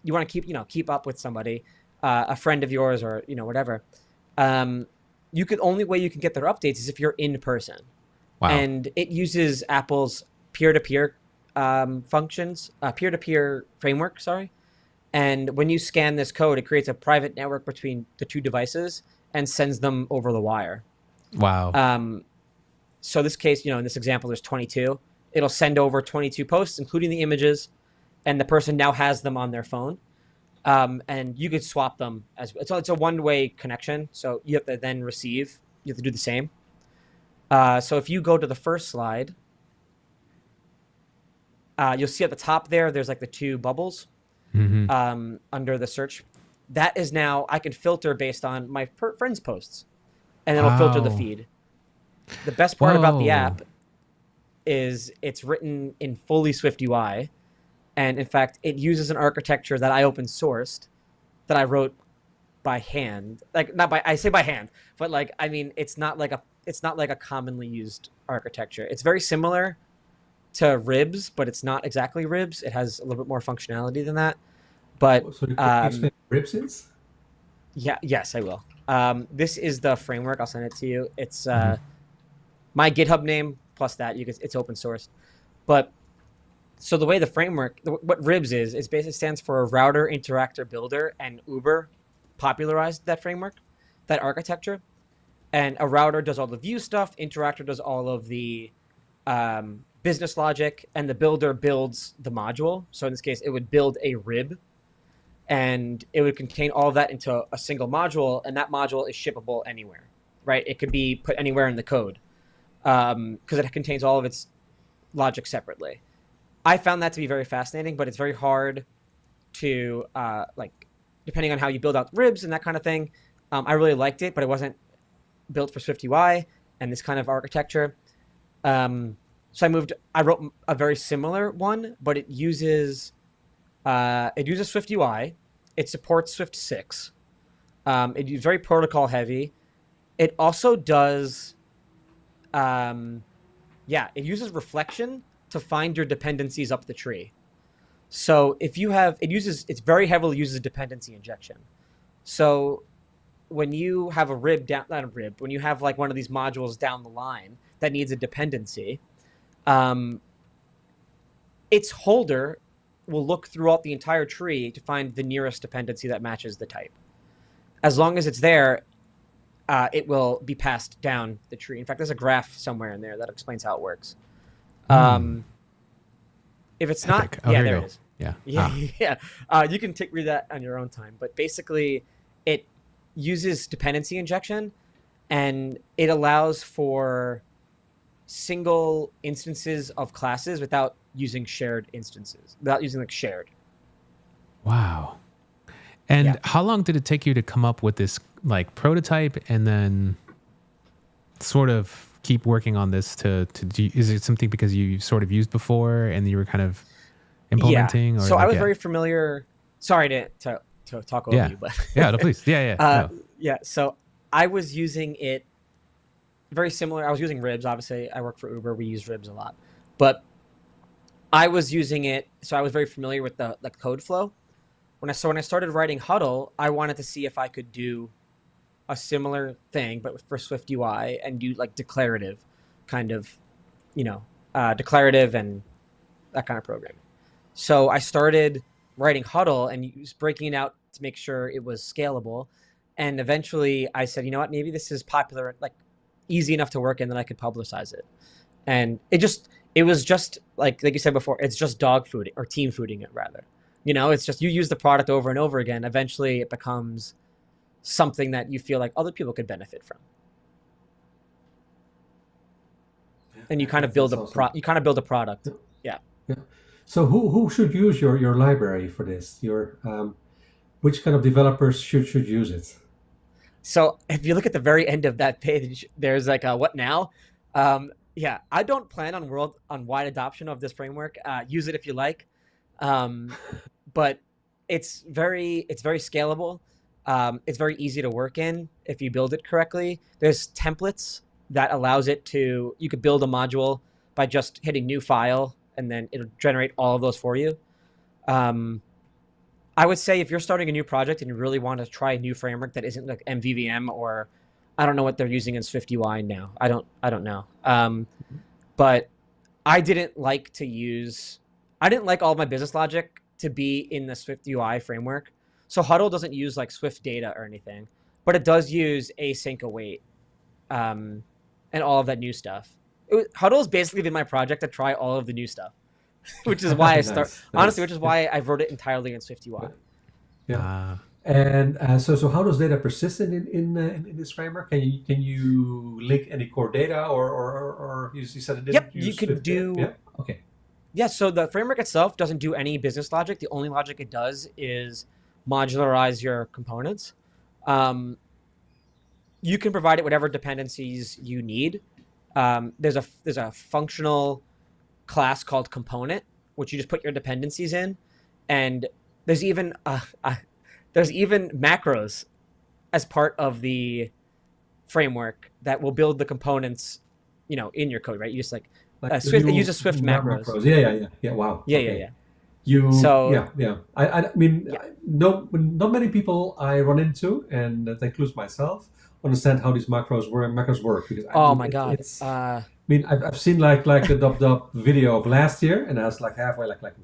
you want to keep up with somebody, a friend of yours, or whatever. Only way you can get their updates is if you're in person. Wow. And it uses Apple's peer-to-peer functions, peer-to-peer framework. Sorry. And when you scan this code, it creates a private network between the two devices and sends them over the wire. Wow. So this case, in this example, there's 22. It'll send over 22 posts, including the images, and the person now has them on their phone. And you could swap them it's a one-way connection. So you have to then receive. You have to do the same. So if you go to the first slide, you'll see at the top there's like the 2 bubbles under the search. That is now I can filter based on my friends' posts, and it'll filter the feed. The best part about the app is it's written in fully Swift UI. And in fact, it uses an architecture that I open sourced, that I wrote by hand. I say by hand, but it's not like a commonly used architecture. It's very similar to Ribs, but it's not exactly Ribs. It has a little bit more functionality than that. But So you can explain what Ribs is? yes, I will. This is the framework. I'll send it to you. It's Mhm. my GitHub name plus that. It's open source. But so the way the framework, what RIBS is basically stands for a router interactor builder, and Uber popularized that framework, that architecture. And a router does all the view stuff, interactor does all of the business logic, and the builder builds the module. So in this case, it would build a RIB, and it would contain all of that into a single module, and that module is shippable anywhere, right? It could be put anywhere in the code because it contains all of its logic separately. I found that to be very fascinating, but it's very hard to depending on how you build out ribs and that kind of thing. I really liked it, but it wasn't built for SwiftUI and this kind of architecture. So I wrote a very similar one, but it uses SwiftUI. It supports Swift 6. It is very protocol heavy. It also does, it uses reflection to find your dependencies up the tree. So if you have, it's very heavily uses dependency injection. So when you have when you have like one of these modules down the line that needs a dependency, its holder will look throughout the entire tree to find the nearest dependency that matches the type. As long as it's there, it will be passed down the tree. In fact, there's a graph somewhere in there that explains how it works. If it's not, Epic. Oh, yeah, here you there go. it is. Yeah. Yeah. You can read that on your own time. But basically, it uses dependency injection, and it allows for single instances of classes without using shared instances, without using like shared. Wow. And Yeah. how long did it take you to come up with this like prototype and then sort of keep working on this is it something because you sort of used before and you were kind of implementing? Yeah. Or So I like, was yeah. very familiar. Sorry to talk over Yeah. you, but Yeah, no, please. Yeah. No. yeah. So I was using it very similar. I was using ribs. Obviously, I work for Uber. We use ribs a lot, but I was using it. So I was very familiar with the code flow. When I started writing Huddle, I wanted to see if I could do a similar thing, but for Swift UI, and do like declarative kind of, declarative and that kind of programming. So I started writing Huddle and was breaking it out to make sure it was scalable. And eventually I said, you know what, maybe this is popular, like easy enough to work in that I could publicize it. And it was just like you said before, it's just dog fooding or team fooding it rather. It's just you use the product over and over again. Eventually it becomes something that you feel like other people could benefit from. And you kind of build Awesome. you kind of build a product. Yeah. Yeah. So who should use your library for this? Which kind of developers should use it? So if you look at the very end of that page, there's like a what now? Yeah, I don't plan on wide adoption of this framework. Use it if you like, but it's very scalable. It's very easy to work in if you build it correctly. There's templates that allows you could build a module by just hitting new file, and then it'll generate all of those for you. I would say if you're starting a new project and you really want to try a new framework that isn't like MVVM, or I don't know what they're using in SwiftUI now. I don't know. But I didn't like all of my business logic to be in the SwiftUI framework. So Huddle doesn't use like Swift data or anything, but it does use async await, and all of that new stuff. Huddle has basically been my project to try all of the new stuff, which is why Nice. which is why I wrote it entirely in SwiftUI. Yeah. And so how does data persist in this framework? Can you link any core data or you said it didn't Yep, use you could Swift data? do. Yeah. Okay. Yeah, so the framework itself doesn't do any business logic. The only logic it does is modularize your components. You can provide it whatever dependencies you need. There's a functional class called component, which you just put your dependencies in, and there's even macros as part of the framework that will build the components, in your code, right? You just Like Swift. It new uses Swift macros. macros. Yeah. Wow. Yeah, Okay. yeah. So Yeah. I mean, yeah. no, not many people I run into, and that includes myself, understand how these macros work because I Oh mean my God. it's. I mean, I've seen like the dub video of last year, and I was like halfway, like what is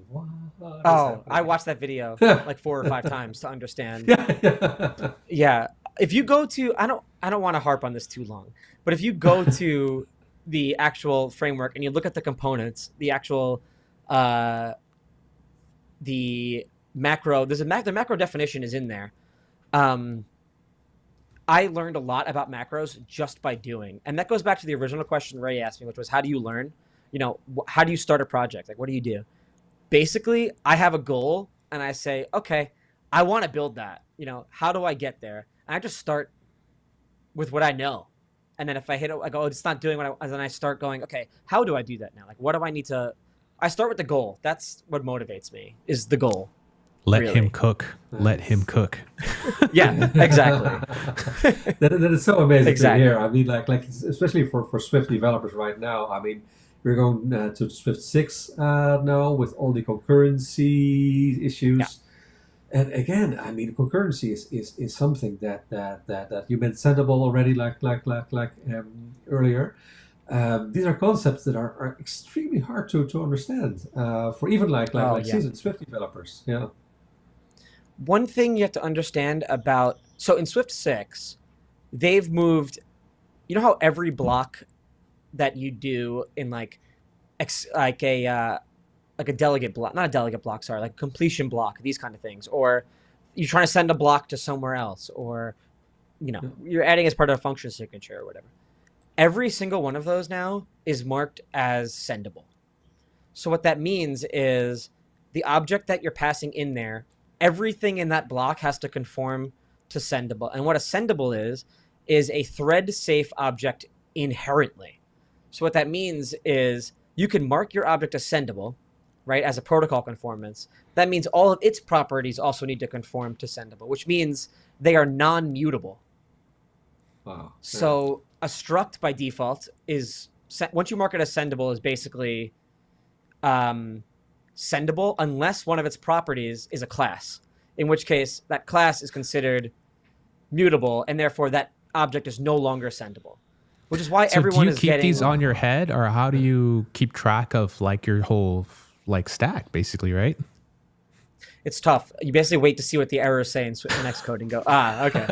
Oh, I happening? watched that video like 4 or 5 times to understand. Yeah. Yeah. If you go to, I don't want to harp on this too long, but if you go to the actual framework and you look at the components, the actual, uh, the macro, the macro definition is in there. Um, I learned a lot about macros just by doing. And that goes back to the original question Ray asked me, which was, how do you learn? How do you start a project? Like, what do you do? Basically, I have a goal and I say, okay, I want to build that. How do I get there? And I just start with what I know. And then if I hit it, I go, oh, it's not doing what then I start going, okay, how do I do that now? Like, what do I need to, I start with the goal. That's what motivates me, is the goal. Let him Really. cook. Let him Nice. cook. Yeah, exactly. That is so amazing to Exactly. hear. I mean, like especially for Swift developers right now. I mean, we're going to Swift 6 now with all the concurrency Yeah. issues. And again, I mean, concurrency is something that you mentioned already, like earlier. These are concepts that are extremely hard to understand for even Oh, like yeah. seasoned Swift developers. Yeah. One thing you have to understand about, so in Swift 6, they've moved, how every block that you do in like a delegate block, not a delegate block, sorry, like completion block, these kind of things, or you're trying to send a block to somewhere else, or Yeah. you're adding as part of a function signature or whatever. Every single one of those now is marked as sendable. So what that means is the object that you're passing in there, everything in that block has to conform to sendable. And what a sendable is a thread safe object inherently. So what that means is you can mark your object as sendable, right, as a protocol conformance. That means all of its properties also need to conform to sendable, which means they are non-mutable. Wow. Yeah. So a struct by default is, once you mark it as sendable, is basically um, sendable unless one of its properties is a class, in which case that class is considered mutable and therefore that object is no longer sendable, which is why So do everyone you is keep these getting. on your head, or how do you keep track of like your whole like stack, basically, right? It's tough. You basically wait to see what the errors say in Xcode and go, okay.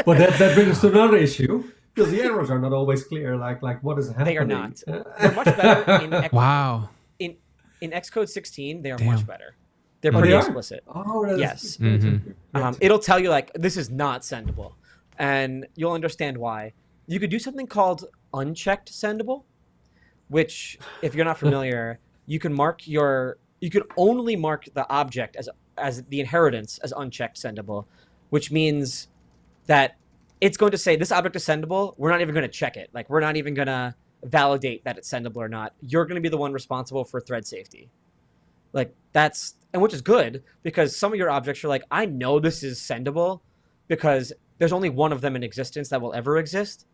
But that brings us to another issue because the errors are not always clear. Like what is They are happening? not. They're much better Wow. in in Xcode 16. They are much Damn. better. They're Oh, pretty they are. explicit. Oh, that's Yes. great. Mm-hmm. Great. It'll tell you like this is not sendable, and you'll understand why. You could do something called unchecked sendable, which, if you're not familiar, you can only mark the object as the inheritance as unchecked sendable, which means that it's going to say this object is sendable. We're not even going to check it. Like, we're not even going to validate that it's sendable or not. You're going to be the one responsible for thread safety. Like, which is good because some of your objects are like, I know this is sendable because there's only one of them in existence that will ever exist.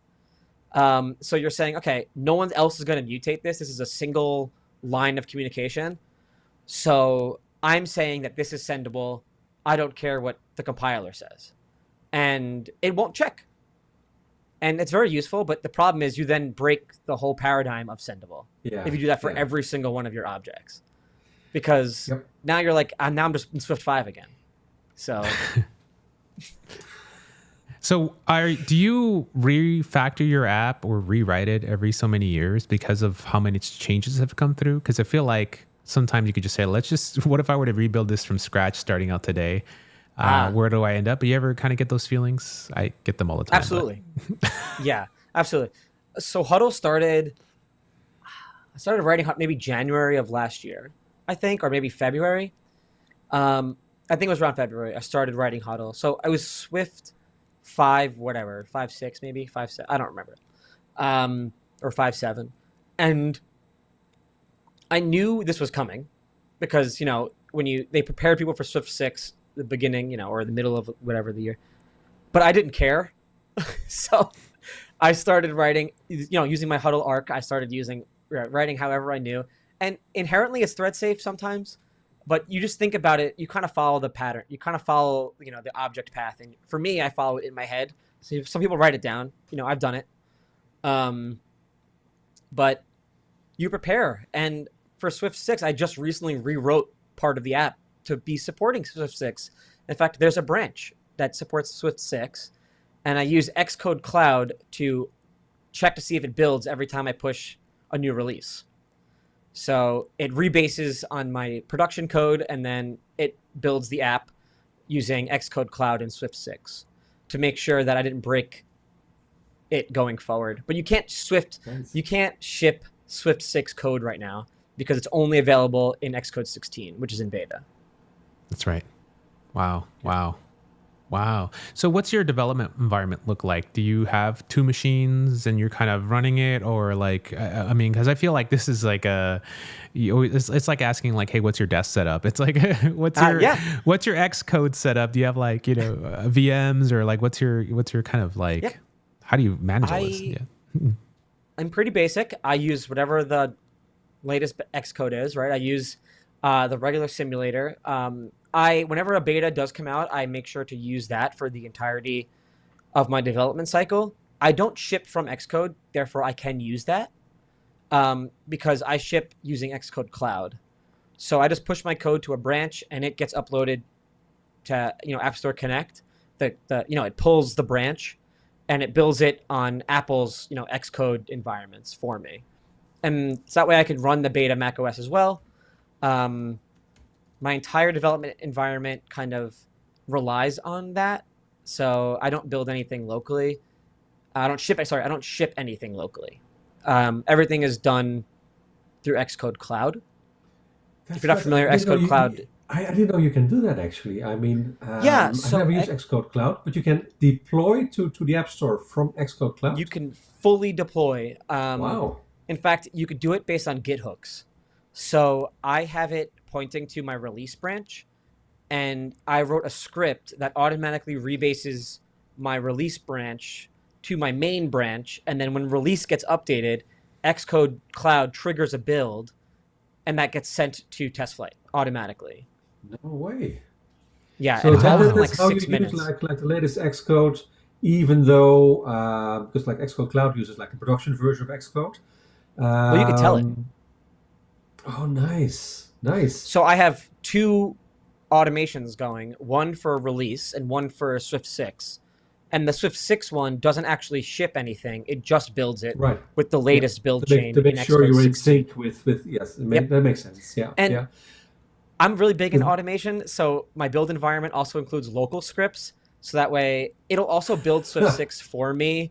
So you're saying, okay, no one else is going to mutate this. This is a single line of communication. So I'm saying that this is sendable. I don't care what the compiler says. And it won't check. And it's very useful, but the problem is you then break the whole paradigm of sendable Yeah. if you do that for Yeah. every single one of your objects. Because Yep. now you're like, now I'm just in Swift 5 again. So So do you refactor your app or rewrite it every so many years because of how many changes have come through? Because I feel like sometimes you could just say, what if I were to rebuild this from scratch starting out today? Where do I end up? You ever kind of get those feelings? I get them all the time. absolutely. Yeah, absolutely. So Huddle I started writing maybe January of last year, I think, or maybe February. I think it was around February. I started writing Huddle. So I was Swift 5, whatever, 5.6 maybe, 5.7. I don't remember. Or 5.7. And I knew this was coming because, when they prepared people for Swift 6, the beginning, or the middle of whatever the year, but I didn't care. So I started writing, using my Huddle arc. I started writing however I knew. And inherently it's thread safe sometimes, But you just think about it, you kind of follow the pattern. You kind of follow, the object path. And for me, I follow it in my head. So some people write it down. I've done it. But you prepare. And for Swift 6, I just recently rewrote part of the app to be supporting Swift 6. In fact, there's a branch that supports Swift 6. And I use Xcode Cloud to check to see if it builds every time I push a new release. So it rebases on my production code, and then it builds the app using Xcode Cloud and Swift 6 to make sure that I didn't break it going forward. But you can't ship Swift 6 code right now because it's only available in Xcode 16, which is in beta. That's right. Wow. So what's your development environment look like? Do you have two machines and you're kind of running it, or like, I mean, because I feel like this is like it's like asking like, hey, what's your desk setup? It's like, what's your Xcode setup? Do you have like, VMs, or like what's your kind of like, how do you manage all this? Yeah. I'm pretty basic. I use whatever the latest Xcode is, right? I use the regular simulator. Whenever a beta does come out, I make sure to use that for the entirety of my development cycle. I don't ship from Xcode, therefore I can use that because I ship using Xcode Cloud. So I just push my code to a branch and it gets uploaded to App Store Connect. It pulls the branch and it builds it on Apple's Xcode environments for me, and so that way I can run the beta macOS as well. My entire development environment kind of relies on that. So I don't build anything locally. I don't ship anything locally. Everything is done through Xcode Cloud. If you're not familiar, Xcode Cloud. I didn't know you can do that actually. I mean, so I've never used Xcode Cloud, but you can deploy to the App Store from Xcode Cloud. You can fully deploy. Wow. In fact, you could do it based on Git hooks. So I have it pointing to my release branch, and I wrote a script that automatically rebases my release branch to my main branch, and then when release gets updated, Xcode Cloud triggers a build, and that gets sent to TestFlight automatically. No way. Yeah, so and it's all within like that's how 6 you minutes. use like the latest Xcode, even though because like Xcode Cloud uses like the production version of Xcode. Well, you can tell it. Oh, nice. So I have 2 automations going, one for release and one for Swift 6. And the Swift 6 one doesn't actually ship anything. It just builds it with the latest build chain. To make sure you're in sync with yes, that makes sense. Yeah. And I'm really big in automation. So my build environment also includes local scripts. So that way it'll also build Swift 6 for me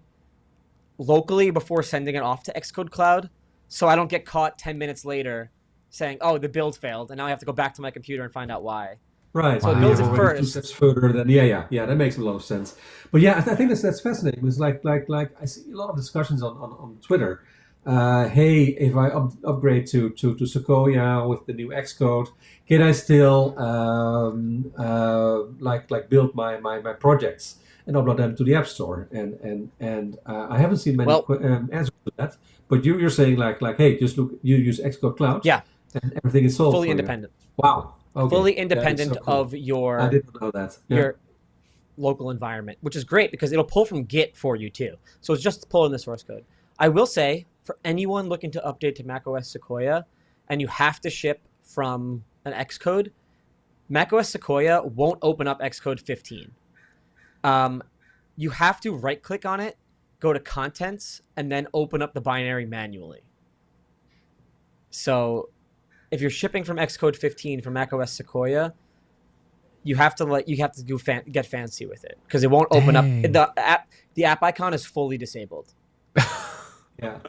locally before sending it off to Xcode Cloud. So I don't get caught 10 minutes later saying, oh, the build failed, and now I have to go back to my computer and find out why. Right. So it builds it first. 2 steps further than that makes a lot of sense. But yeah, I think that's fascinating. It's like I see a lot of discussions on Twitter. Hey, if I upgrade to Sequoia with the new Xcode, can I still build my projects and upload them to the App Store? And I haven't seen many answers to that. But you're saying like hey, just look, you use Xcode Cloud. Yeah. And everything is solved. Fully independent. Wow. Okay. Fully independent so cool. of your. I didn't know that. Your local environment, which is great because it'll pull from Git for you too. So it's just pulling the source code. I will say, for anyone looking to update to macOS Sequoia, and you have to ship from an Xcode, macOS Sequoia won't open up Xcode 15. You have to right-click on it, go to Contents, and then open up the binary manually. So if you're shipping from Xcode 15 from macOS Sequoia, you have to get fancy with it because it won't open up. The app icon is fully disabled. Yeah.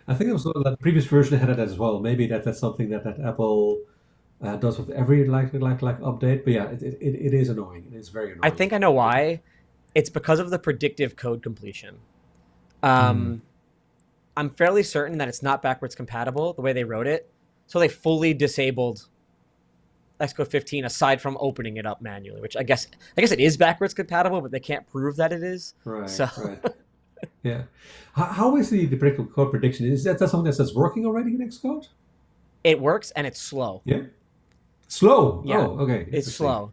I think it was the previous version had it as well. Maybe that's something that Apple does with every like update. But yeah, it is annoying. It is very annoying. I think I know why. It's because of the predictive code completion. I'm fairly certain that it's not backwards compatible the way they wrote it. So they fully disabled Xcode 15 aside from opening it up manually, which I guess it is backwards compatible, but they can't prove that it is. Right. So. Right. Yeah. How is the predictive code prediction? Is that something that's working already in Xcode? It works and it's slow. Yeah. Slow. Yeah, Oh, okay. it's Interesting. slow.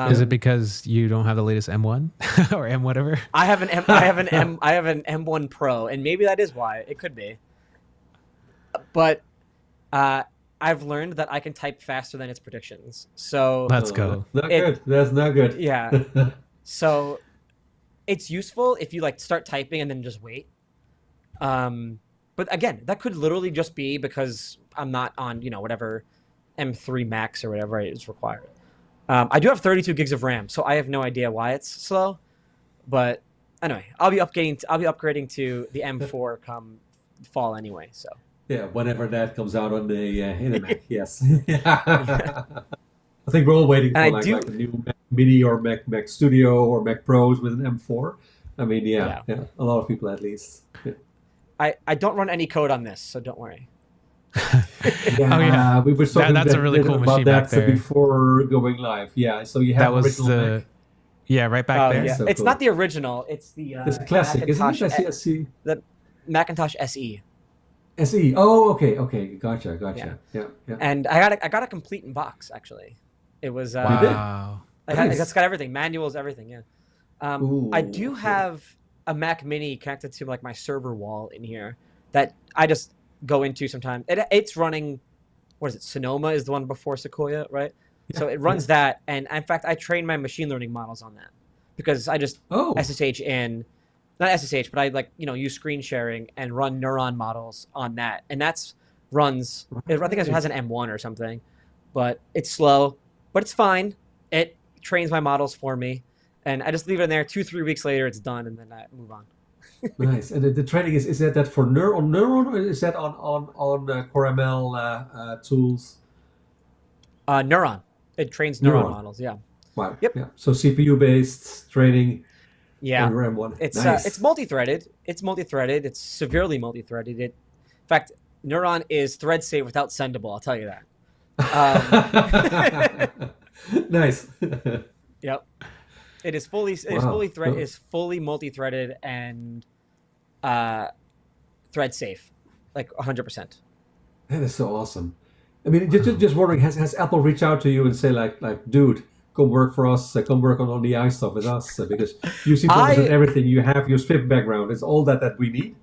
Is it because you don't have the latest M1 or M whatever? I have an M1 Pro, and maybe that is why. It could be. But I've learned that I can type faster than its predictions. So Let's go. Not good. That's not good. yeah. So it's useful if you like start typing and then just wait. But again, that could literally just be because I'm not on, whatever M3 Max or whatever is required. I do have 32 gigs of RAM, so I have no idea why it's slow. But anyway, I'll be upgrading to the M4 come fall anyway. So Yeah, whenever that comes out on the in the Mac, yes. I think we're all waiting for like a new Mac Mini or Mac Studio or Mac Pros with an M4. I mean, yeah, a lot of people at least. Yeah. I don't run any code on this, so don't worry. We were talking that's a really cool about machine that back there. before going live. Yeah, so you have That was original Mac. right back there. Yeah. So It's cool. not the original. It's the It's a classic, Macintosh, isn't it? I see. the Macintosh SE. SE. Oh, okay. Gotcha. Yeah. And I got a complete in box actually. It was Wow. it's got everything, manuals, everything. Yeah. I do Ooh, have a Mac Mini connected to like my server wall in here that I just go into sometimes. It's running. What is it? Sonoma is the one before Sequoia, right? Yeah, So it runs that, and in fact, I train my machine learning models on that because I just SSH in, not SSH, but I use screen sharing and run neuron models on that, and that's runs. I think it has an M1 or something, but it's slow, but it's fine. It trains my models for me, and I just leave it in there. 2-3 weeks later, it's done, and then I move on. Nice. And the training is that for Neuron or is that on CoreML tools? Neuron. It trains neuron models. Yeah. Wow. Yep. Yeah. So CPU based training. Yeah. On RAM1. It's nice. It's multi-threaded. It's severely multi-threaded. In fact, Neuron is thread safe without sendable. I'll tell you that. Nice. Yep. It is fully multi-threaded and thread safe, like 100%. That is so awesome. I mean, just wondering, has Apple reached out to you and say like, dude, come work for us, come work on the AI stuff with us, because you seem to understand everything. You have your Swift background. It's all that we need.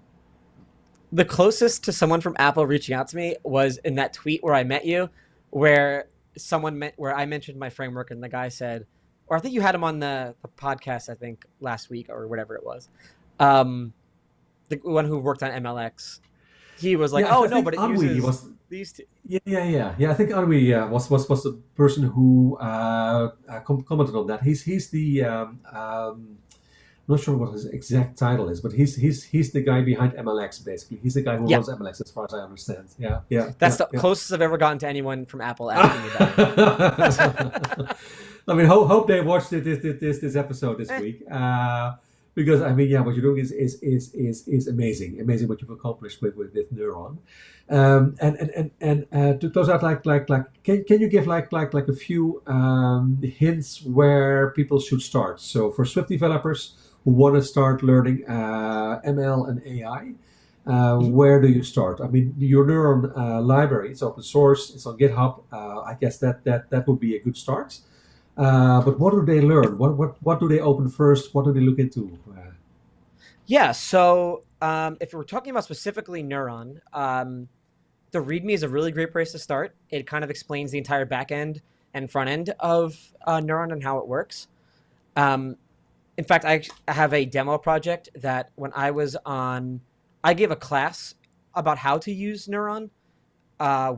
The closest to someone from Apple reaching out to me was in that tweet where I met you, where I mentioned my framework, and the guy said, or I think you had him on the podcast, I think last week or whatever it was, the one who worked on MLX. He was like, but it uses these two. Yeah. I think Anwi was the person who commented on that. He's the I'm not sure what his exact title is, but he's the guy behind MLX basically. He's the guy who runs MLX as far as I understand. Yeah. That's the closest I've ever gotten to anyone from Apple asking me that. I mean, hope they watched this episode this week. Because I mean, what you're doing is amazing what you've accomplished with Neuron, and to close out, can you give like a few hints where people should start? So for Swift developers who want to start learning ML and AI, where do you start? I mean, your Neuron library, it's open source, it's on GitHub. I guess that would be a good start. But what do they learn? What do they open first? What do they look into? So if we're talking about specifically Neuron, the README is a really great place to start. It kind of explains the entire back end and front end of Neuron and how it works. In fact, I have a demo project that when I gave a class about how to use Neuron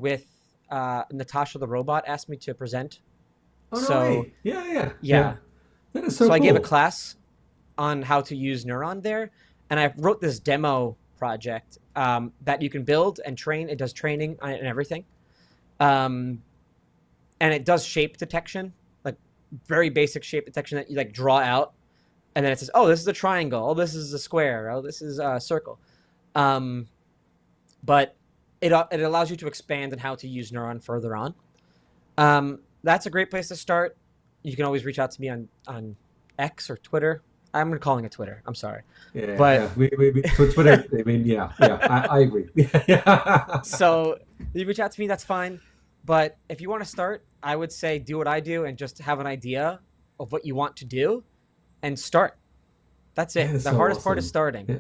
with Natasha the robot asked me to present. Oh, so no way. Yeah. That is so cool. I gave a class on how to use Neuron there, and I wrote this demo project that you can build and train. It does training and everything, and it does shape detection, like very basic shape detection that you like draw out, and then it says, "Oh, this is a triangle. Oh, this is a square. Oh, this is a circle." But it allows you to expand on how to use Neuron further on. That's a great place to start. You can always reach out to me on X or Twitter. I'm calling it Twitter. I'm sorry. We Twitter. I mean, I agree. So you reach out to me, that's fine. But if you want to start, I would say do what I do and just have an idea of what you want to do and start. That's Yeah, it. that's The so hardest part is awesome. starting. Yeah.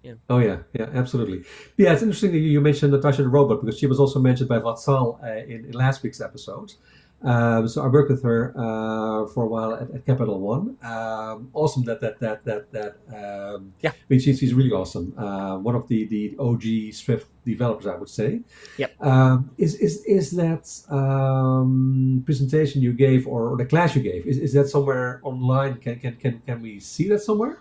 Yeah. Oh yeah, yeah, absolutely. Yeah, it's interesting that you mentioned Natasha the robot because she was also mentioned by Vatsal in last week's episode. So I worked with her for a while at Capital One. Awesome Yeah. I mean, she's really awesome. One of the OG Swift developers, I would say. Yep. Is that presentation you gave or the class you gave? Is that somewhere online? Can we see that somewhere?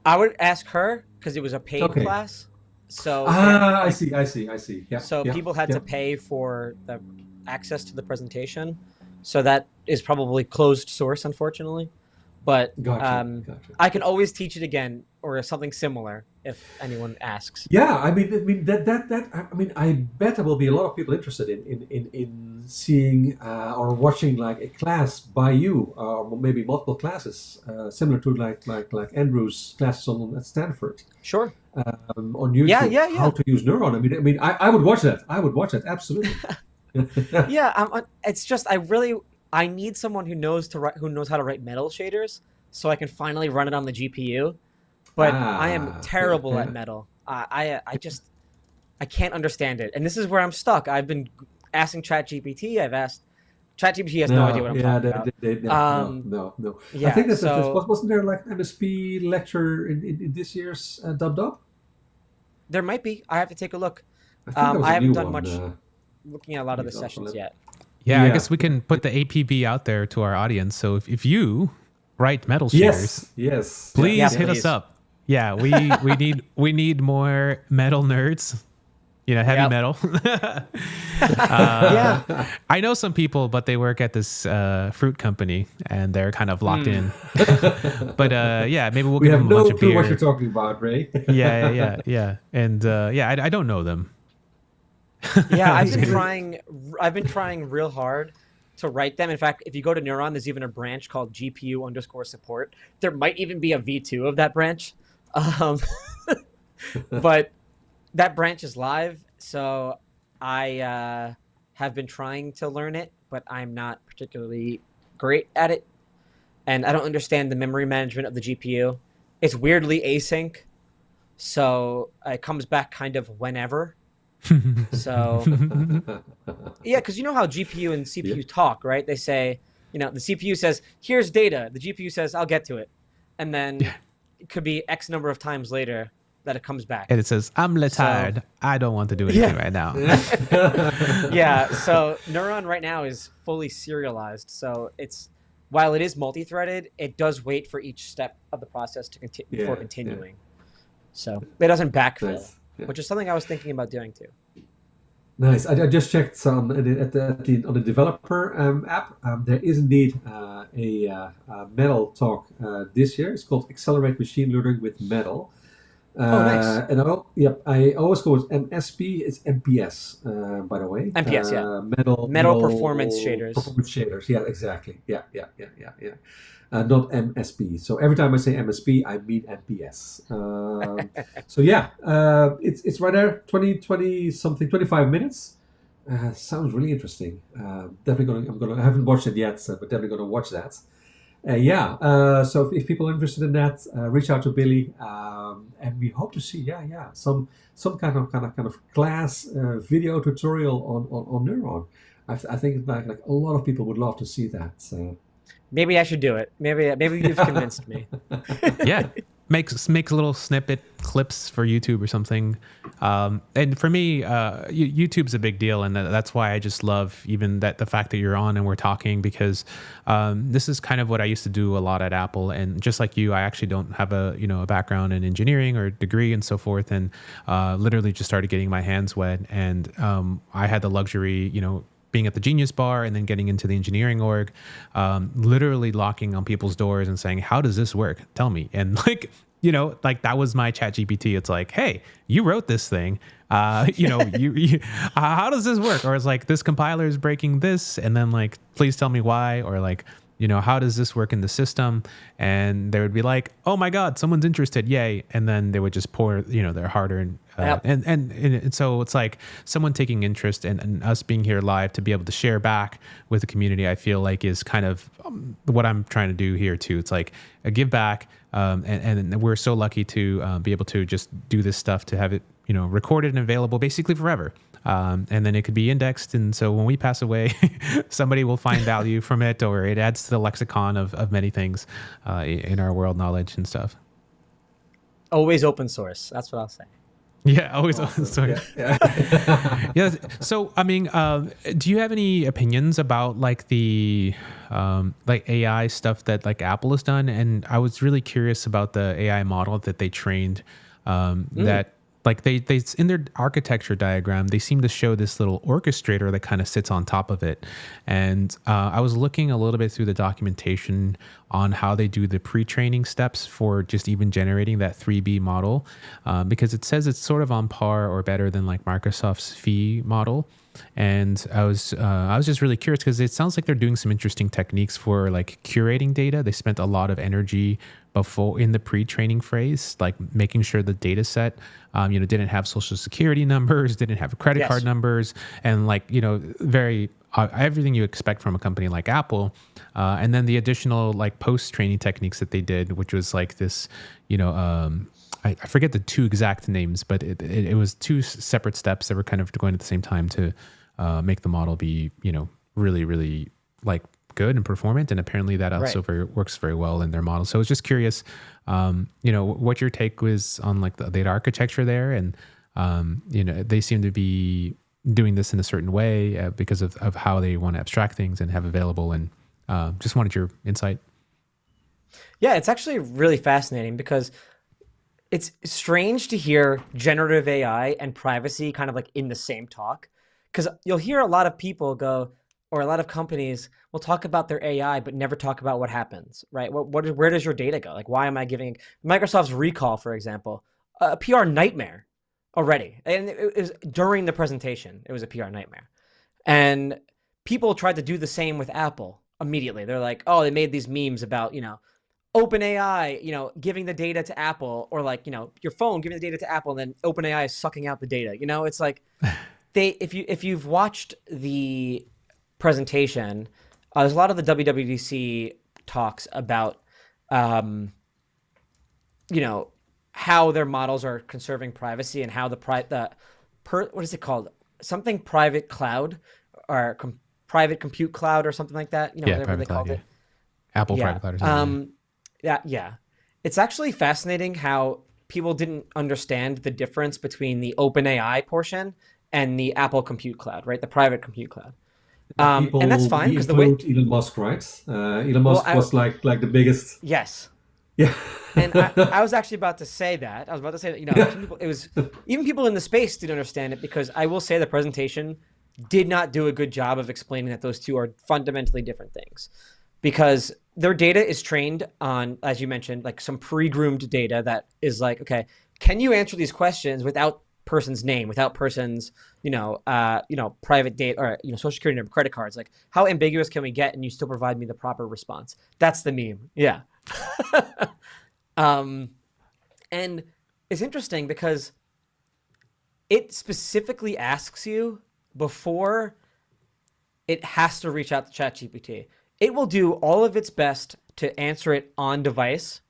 I would ask her because it was a paid Okay. class. So Ah, I like see, I see, I see. Yeah, so yeah, people had yeah. to pay for the access to the presentation. So that is probably closed source, unfortunately. But Gotcha, gotcha. I can always teach it again or something similar if anyone asks. Yeah, I mean that I mean I bet there will be a lot of people interested in seeing or watching like a class by you or maybe multiple classes similar to like Andrew's classes on at Stanford Sure. on Yeah, YouTube yeah, how yeah. to use Neuron. I would watch that. I would watch that absolutely. Yeah, it's just I need someone who knows how to write metal shaders so I can finally run it on the GPU. But I am Yeah, terrible at yeah. metal. I can't understand it, and this is where I'm stuck. I've been asking ChatGPT. I've asked ChatGPT has no idea No, what I'm yeah, talking about. no, Um, no, no. I yeah, think so wasn't there like an MSP lecture in this year's Dub Dub? there might be. I have to take a look. I think there was I a new haven't done one. much looking at a lot of the Maybe also sessions yet. Yeah, I yeah, guess we can put the APB out there to our audience. So if you write metal shaders, yes, yes, yeah, Yeah, please yeah. hit us please. up. Yeah, we need more metal nerds. You know, heavy Yep. metal. Yeah. I know some people, but they work at this fruit company and they're kind of locked in. But yeah, maybe we'll We give have them a no bunch of clue what you're beer. talking about, Ray. Yeah. And yeah, I don't know them. Yeah, I'm just kidding. I've been trying real hard to write them. In fact, if you go to Neuron, there's even a branch called GPU_support. There might even be a V2 of that branch. Um, but that branch is live, so I have been trying to learn it, but I'm not particularly great at it, and I don't understand the memory management of the GPU. It's weirdly async, so it comes back kind of whenever. So yeah, because you know how GPU and CPU Yeah. talk, right? They say, the CPU says, "Here's data." The GPU says, "I'll get to it," and then it could be X number of times later that it comes back. And it says, I'm So tired. I don't want to do anything right now. yeah, so Neuron right now is fully serialized. So while it is multi-threaded, it does wait for each step of the process to before Yeah, yeah. continuing. So it doesn't backfill, Nice. Yeah. which is something I was thinking about doing too. Nice. I just checked some on the developer app. There is indeed a Metal talk this year. It's called Accelerate Machine Learning with Metal. Oh, nice. And I always go with MSP. It's MPS, by the way. MPS, yeah. Metal Performance shaders. Performance shaders. Yeah, exactly. Yeah. Not MSP. So every time I say MSP, I mean MPS. So yeah, it's right there, 20 something, 25 minutes. Sounds really interesting. I haven't watched it yet, but definitely going to watch that. So if people are interested in that, reach out to Billy, and we hope to see, some kind of class video tutorial on Neuron. I think like a lot of people would love to see that. Maybe I should do it. Maybe you've convinced me. Yeah. Makes little snippet clips for YouTube or something. And for me, YouTube's a big deal. And that's why I just love even the fact that you're on and we're talking, because this is kind of what I used to do a lot at Apple. And just like you, I actually don't have a background in engineering or degree and so forth. And literally just started getting my hands wet. And I had the luxury, being at the Genius Bar and then getting into the engineering org, literally locking on people's doors and saying, how does this work? Tell me. And that was my chat GPT. It's like, hey, you wrote this thing. You how does this work? Or it's like, this compiler is breaking this. And then like, please tell me why. Or like, how does this work in the system? And they would be like, oh my God, someone's interested. Yay. And then they would just pour, their hard-earned Yep. And so it's like someone taking interest and us being here live to be able to share back with the community, I feel like is kind of what I'm trying to do here too. It's like a give back. And we're so lucky to be able to just do this stuff, to have it, recorded and available basically forever. And then it could be indexed. And so when we pass away, somebody will find value from it, or it adds to the lexicon of many things in our world knowledge and stuff. Always open source. That's what I'll say. Yeah, always. Sorry. Yeah. Yeah. So, I mean, do you have any opinions about like the like AI stuff that like Apple has done? And I was really curious about the AI model that they trained. That like they in their architecture diagram, they seem to show this little orchestrator that kind of sits on top of it. And I was looking a little bit through the documentation on how they do the pre-training steps for just even generating that 3B model, because it says it's sort of on par or better than like Microsoft's Phi model. And I was just really curious because it sounds like they're doing some interesting techniques for like curating data. They spent a lot of energy before in the pre-training phase, like making sure the data set, didn't have social security numbers, didn't have credit card numbers, and like, very everything you expect from a company like Apple. And then the additional like post-training techniques that they did, which was like this, I forget the two exact names, but it was two separate steps that were kind of going at the same time to make the model be, really, really like good and performant. And apparently that also works very well in their model. So I was just curious, what your take was on like the data architecture there. And, they seem to be doing this in a certain way because of how they want to abstract things and have available. And just wanted your insight. Yeah, it's actually really fascinating because it's strange to hear generative AI and privacy kind of like in the same talk, because you'll hear a lot of people go, or a lot of companies will talk about their AI, but never talk about what happens, right? Where does your data go? Like, why am I giving Microsoft's recall, for example, a PR nightmare already? And it was during the presentation, it was a PR nightmare. And people tried to do the same with Apple immediately. They're like, oh, they made these memes about, OpenAI, giving the data to Apple, or like, your phone giving the data to Apple, and then OpenAI is sucking out the data. It's like if you've watched the presentation, there's a lot of the WWDC talks about, how their models are conserving privacy and how what is it called? Something private cloud or private compute cloud or something like that. Whatever they called it. Apple private cloud or something. Yeah. It's actually fascinating how people didn't understand the difference between the OpenAI portion and the Apple compute cloud, right? The private compute cloud. And that's fine because the way Elon Musk, right? Elon Musk was like the biggest. Yes. Yeah. And I was actually about to say that. I was about to say that, even people in the space didn't understand it, because I will say the presentation did not do a good job of explaining that those two are fundamentally different things, because their data is trained on, as you mentioned, like some pre-groomed data that is like, okay, can you answer these questions without person's name, without person's, private data, or, social security number, credit cards? Like, how ambiguous can we get and you still provide me the proper response? That's the meme. Yeah. And it's interesting because it specifically asks you before it has to reach out to ChatGPT. It will do all of its best to answer it on device.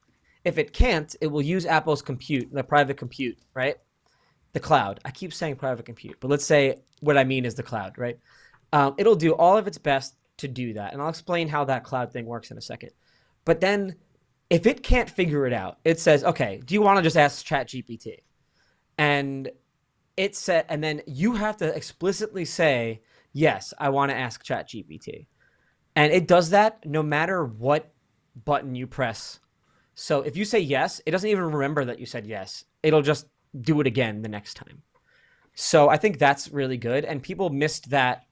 If it can't, it will use Apple's compute, the private compute, right? The cloud. I keep saying private compute, but let's say what I mean is the cloud, right? It'll do all of its best to do that. And I'll explain how that cloud thing works in a second. But then if it can't figure it out, it says, okay, do you want to just ask ChatGPT? And it said, and then you have to explicitly say, yes, I want to ask ChatGPT. And it does that no matter what button you press. So if you say yes, it doesn't even remember that you said yes. It'll just do it again the next time. So I think that's really good. And people missed that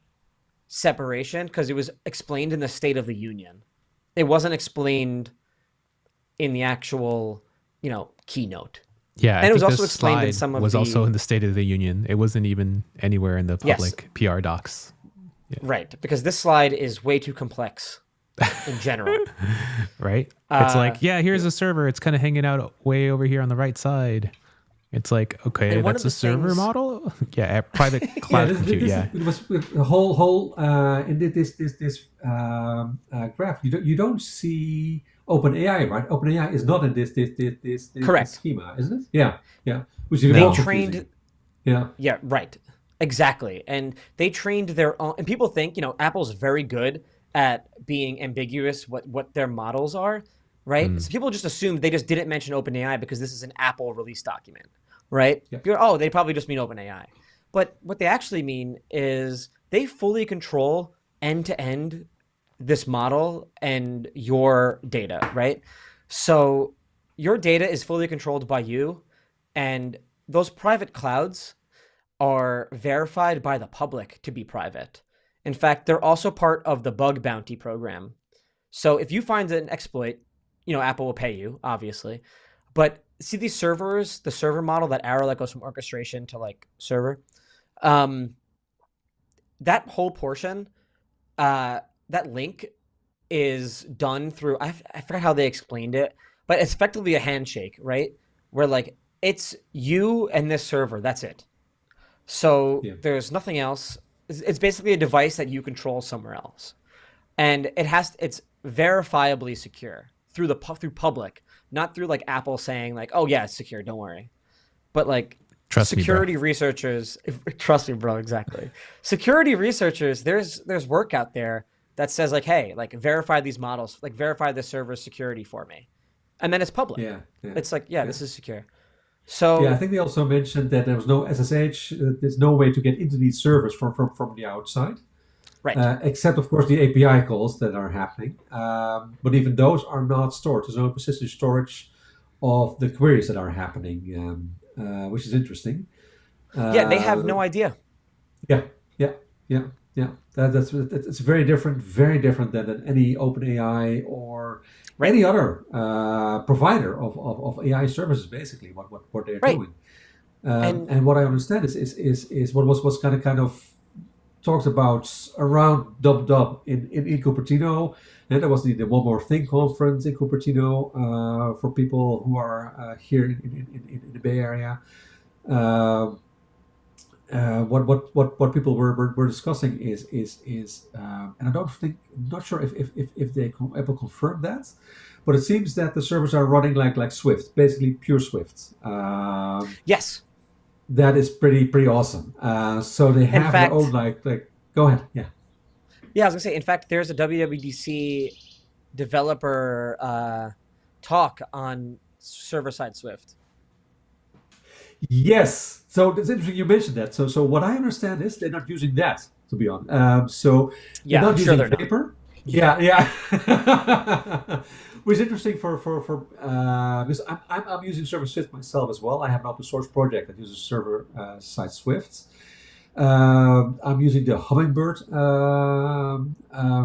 separation because it was explained in the State of the Union. It wasn't explained in the actual, keynote. Yeah, and it was also explained in some of was also in the State of the Union. It wasn't even anywhere in the public PR docs. Yeah. Right, because this slide is way too complex in general. Right? It's like, here's a server. It's kind of hanging out way over here on the right side. It's like, okay, And one that's of a the server things, model. Yeah, private Yeah, cloud compute. Yeah. it was the whole in this graph. You don't see OpenAI, right? OpenAI is not in this correct. schema, isn't it? Yeah, yeah, which is even They more No. trained, confusing. Yeah, yeah, right. Exactly. And they trained their own, and people think, Apple's very good at being ambiguous what their models are, right? Mm. So people just assumed they just didn't mention OpenAI because this is an Apple release document, right? yeah, Oh, they probably just mean OpenAI. But what they actually mean is they fully control end to end this model and your data, right? So your data is fully controlled by you, and those private clouds are verified by the public to be private. In fact, they're also part of the bug bounty program. So if you find an exploit, Apple will pay you, obviously. But see these servers, the server model, that arrow that goes from orchestration to like server, um, that whole portion, that link is done through, I forgot how they explained it, but it's effectively a handshake, right? Where like it's you and this server, that's it. So yeah, there's nothing else. It's basically a device that you control somewhere else, and it's verifiably secure through public, not through like Apple saying like, oh yeah, it's secure, don't worry. But like Trust me, bro. security researchers, trust me, bro, exactly. Security researchers, there's work out there that says like, hey, like verify these models, like verify the server's security for me, and then it's public. yeah, yeah, It's like, yeah, yeah. this is secure. Yeah, I So think they also mentioned that there was no SSH. There's no way to get into these servers from the outside. right, Except of course the API calls that are happening. But even those are not stored. There's no persistent storage of the queries that are happening, which is interesting. yeah, they have Uh, no idea. yeah, yeah, yeah, yeah. It's very different than any OpenAI or Right, any other provider of AI services. Basically, what they're right, doing. and And what I understand is what was kind of talked about around Dub in Cupertino. And there was the One More Thing conference in Cupertino for people who are here in the Bay Area. Uh, what people were discussing is and I don't think, not sure if Apple confirmed that, but it seems that the servers are running like Swift, basically pure Swift. yes, That is pretty awesome. So they in have their own fact, like. Go ahead. Yeah. yeah, I was gonna say, in fact, there's a WWDC developer talk on server-side Swift. Yes. So it's interesting you mentioned that. So what I understand is they're not using that, to be honest. So they're Yeah, I'm not sure using they're not. Vapor. Yeah, yeah. Which is interesting for because I'm using Server Swift myself as well. I have an open source project that uses server side Swift. I'm using the Hummingbird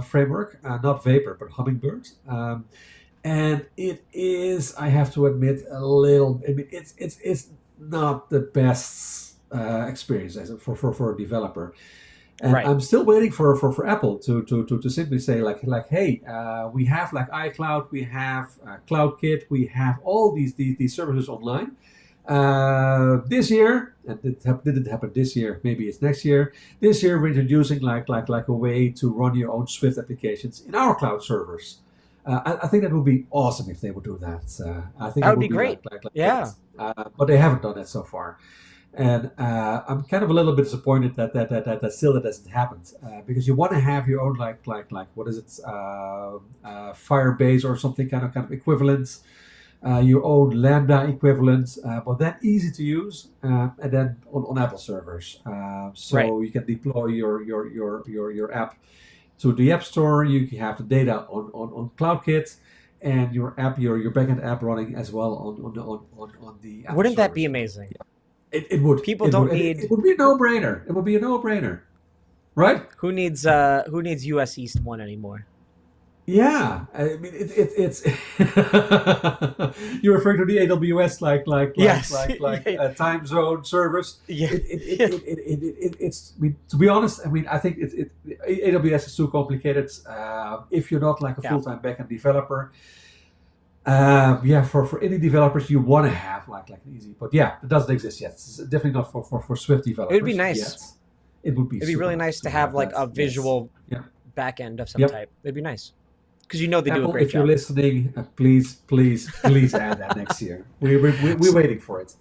framework, not Vapor, but Hummingbird. And it is, I have to admit, a little. I mean, it's not the best experience for a developer. And Right, I'm still waiting for Apple to simply say like hey, we have like iCloud, we have CloudKit, we have all these services online. This year, and it didn't happen this year. Maybe it's next year. This year, we're introducing like a way to run your own Swift applications in our cloud servers. I think that would be awesome if they would do that. I think that it would would be be great. like great. Yeah, But they haven't done that so far, and I'm kind of a little bit disappointed that still that hasn't happened. Because you want to have your own like what is it, Firebase or something kind of equivalent, your own Lambda equivalent, but then easy to use, and then on Apple servers. right. So you can deploy your app to the App Store. You can have the data on CloudKit, and your app, your backend app running as well on the Apple Wouldn't that be servers. amazing? It would. People It would. don't It need would be a no-brainer. It would be a no-brainer, right? who needs US East 1 anymore? Yeah. I mean, it's. You're referring to the AWS Yes. Yeah. time zone servers. Yeah. It's. I mean, to be honest, I mean, I think AWS is too complicated. If you're not like a Yeah. full-time backend developer, Yeah, for indie developers, you want to have like an easy, but yeah, it doesn't exist yet. It's definitely not for Swift It would be developers nice. yet. It would be It'd be super really nice nice to to have have like that. a Yes. visual Yeah. back end of some Yep. type. It'd be nice because you know they do a Apple, great if you're job. listening, please add that next year. We're waiting for it.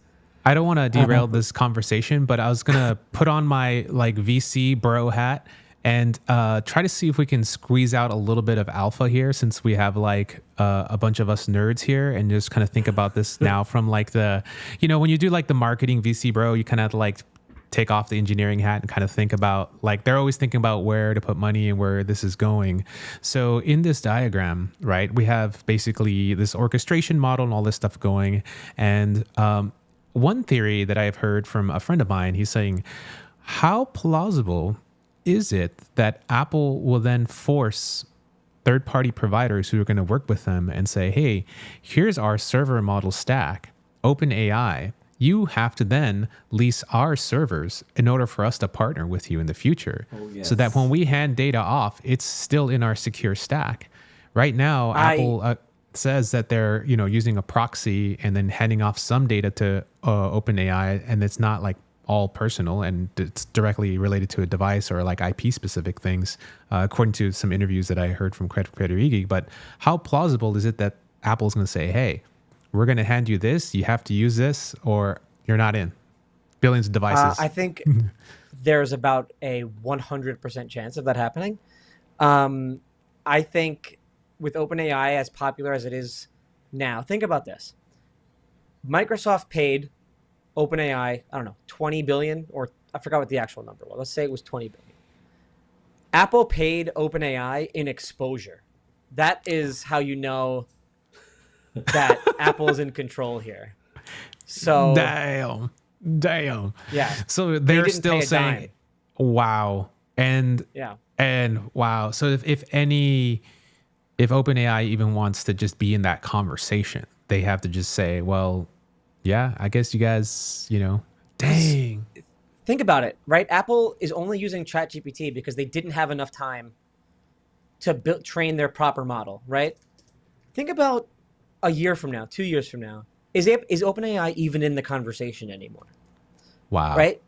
I don't want to derail Uh, this conversation, but I was gonna put on my like VC bro hat and try to see if we can squeeze out a little bit of alpha here, since we have like a bunch of us nerds here, and just kind of think about this now from like when you do like the marketing VC bro, you kind of like take off the engineering hat and kind of think about, like, they're always thinking about where to put money and where this is going. So in this diagram, right, we have basically this orchestration model and all this stuff going. And one theory that I've heard from a friend of mine, he's saying, how plausible is it that Apple will then force third-party providers who are going to work with them and say, hey, here's our server model stack, OpenAI. You have to then lease our servers in order for us to partner with you in the future. Oh, So that yes. when we hand data off, it's still in our secure stack. Right now, I Apple says that they're using a proxy and then handing off some data to OpenAI, and it's not like all personal and it's directly related to a device or like IP specific things, according to some interviews that I heard from Federighi. But how plausible is it that Apple's going to say, hey, we're going to hand you this, you have to use this, or you're not in? Billions of devices. I think there's about a 100% chance of that happening. I think with OpenAI as popular as it is now, think about this. Microsoft paid OpenAI, I don't know, 20 billion, or I forgot what the actual number was. Let's say it was 20 billion. Apple paid OpenAI in exposure. That is how you know that Apple is in control here. So Damn. yeah, So they they're didn't still pay a saying, dime. wow. And Yeah. wow. So if OpenAI even wants to just be in that conversation, they have to just say, well, yeah, I guess you guys, dang. Think about it, right? Apple is only using ChatGPT because they didn't have enough time to train their proper model, right? Think about a year from now, 2 years from now. Is OpenAI even in the conversation anymore, Wow. right?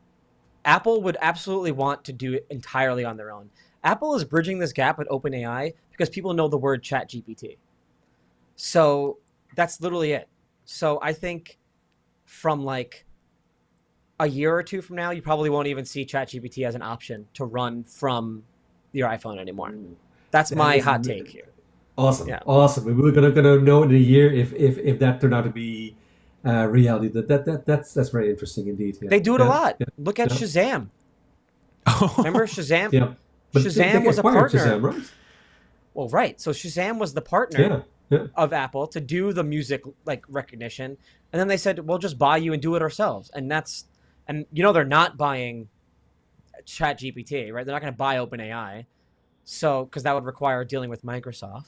Apple would absolutely want to do it entirely on their own. Apple is bridging this gap with OpenAI because people know the word ChatGPT. So that's literally it. So I think from like a year or two from now, you probably won't even see ChatGPT as an option to run from your iPhone anymore. That's That my is hot take here. awesome. Yeah. Awesome. We're gonna know in a year if that turned out to be reality. That's very interesting indeed. Yeah. They do it a Yeah. lot. Yeah. Look at Yeah. Shazam. Remember Shazam? Yeah. But Shazam they was a acquired partner. Shazam, right? Well, right. So Shazam was the partner Yeah. Yeah. of Apple to do the music like recognition, and then they said, "We'll just buy you and do it ourselves." And they're not buying ChatGPT, right? They're not going to buy OpenAI, so because that would require dealing with Microsoft.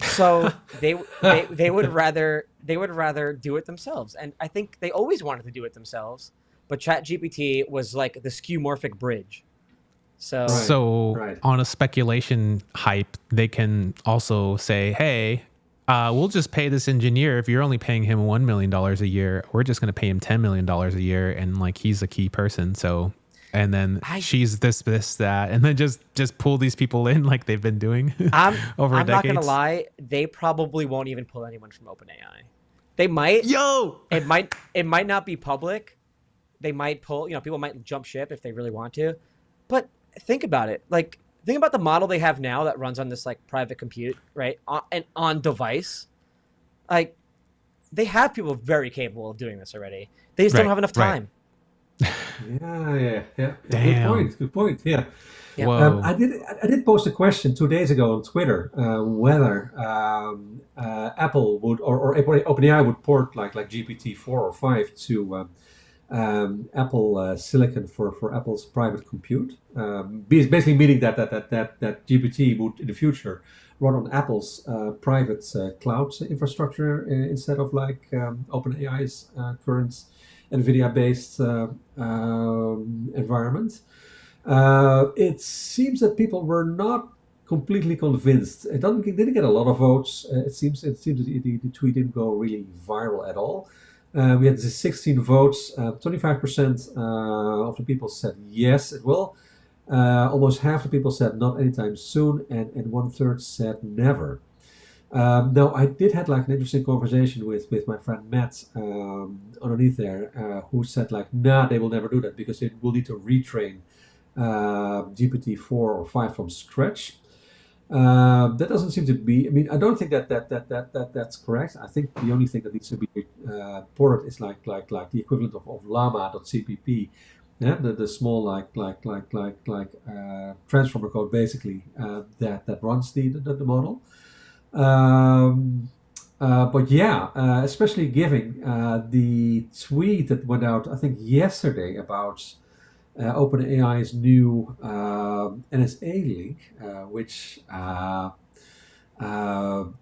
So they would rather do it themselves, and I think they always wanted to do it themselves, but ChatGPT was like the skeuomorphic bridge. So Right. So Right. on a speculation hype, they can also say, hey, we'll just pay this engineer. If you're only paying him $1 million a year, we're just going to pay him $10 million a year. And like, he's a key person. So, and then she's this, that, and then just pull these people in like they've been doing I'm over I'm not decades. gonna lie, they probably won't even pull anyone from OpenAI. They might. Yo! It might not be public. They might pull, people might jump ship if they really want to. But think about it. Like, think about the model they have now that runs on this like private compute, right? On device. Like, they have people very capable of doing this already. They just don't Right, have enough right. time. Yeah. Damn. Good point. Yeah. Yeah. Whoa. I did post a question 2 days ago on Twitter whether Apple would or OpenAI would port like GPT-4 or 5 to Apple Silicon for Apple's private compute. Basically meaning that GPT would in the future run on Apple's private cloud infrastructure instead of like OpenAI's current NVIDIA-based environment. It seems that people were not completely convinced. Didn't get a lot of votes. It seems that the tweet didn't go really viral at all. We had 16 votes. 25% of the people said yes, it will. Almost half the people said not anytime soon, and one third said never. No, I did had like an interesting conversation with my friend Matt underneath there, who said like, nah, they will never do that because it will need to retrain GPT-4 or 5 from scratch. That doesn't seem to be. I mean, I don't think that's correct. I think the only thing that needs to be ported is like the equivalent of llama.cpp. Yeah, the small transformer code basically that runs the model. But yeah, especially giving the tweet that went out, I think yesterday, about OpenAI's new NSA link, which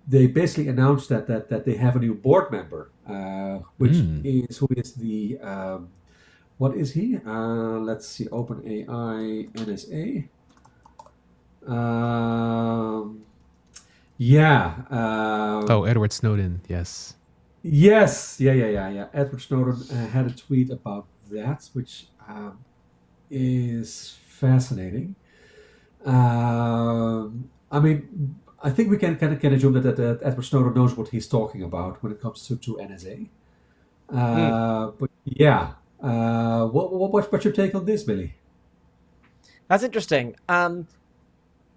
they basically announced that they have a new board member, which is who is the what is he? Let's see, OpenAI NSA. Yeah. Edward Snowden. Yes. Yes. Yeah. Edward Snowden had a tweet about that, which is fascinating. I mean, I think we can assume that Edward Snowden knows what he's talking about when it comes to NSA. But yeah, what's your take on this, Billy? That's interesting.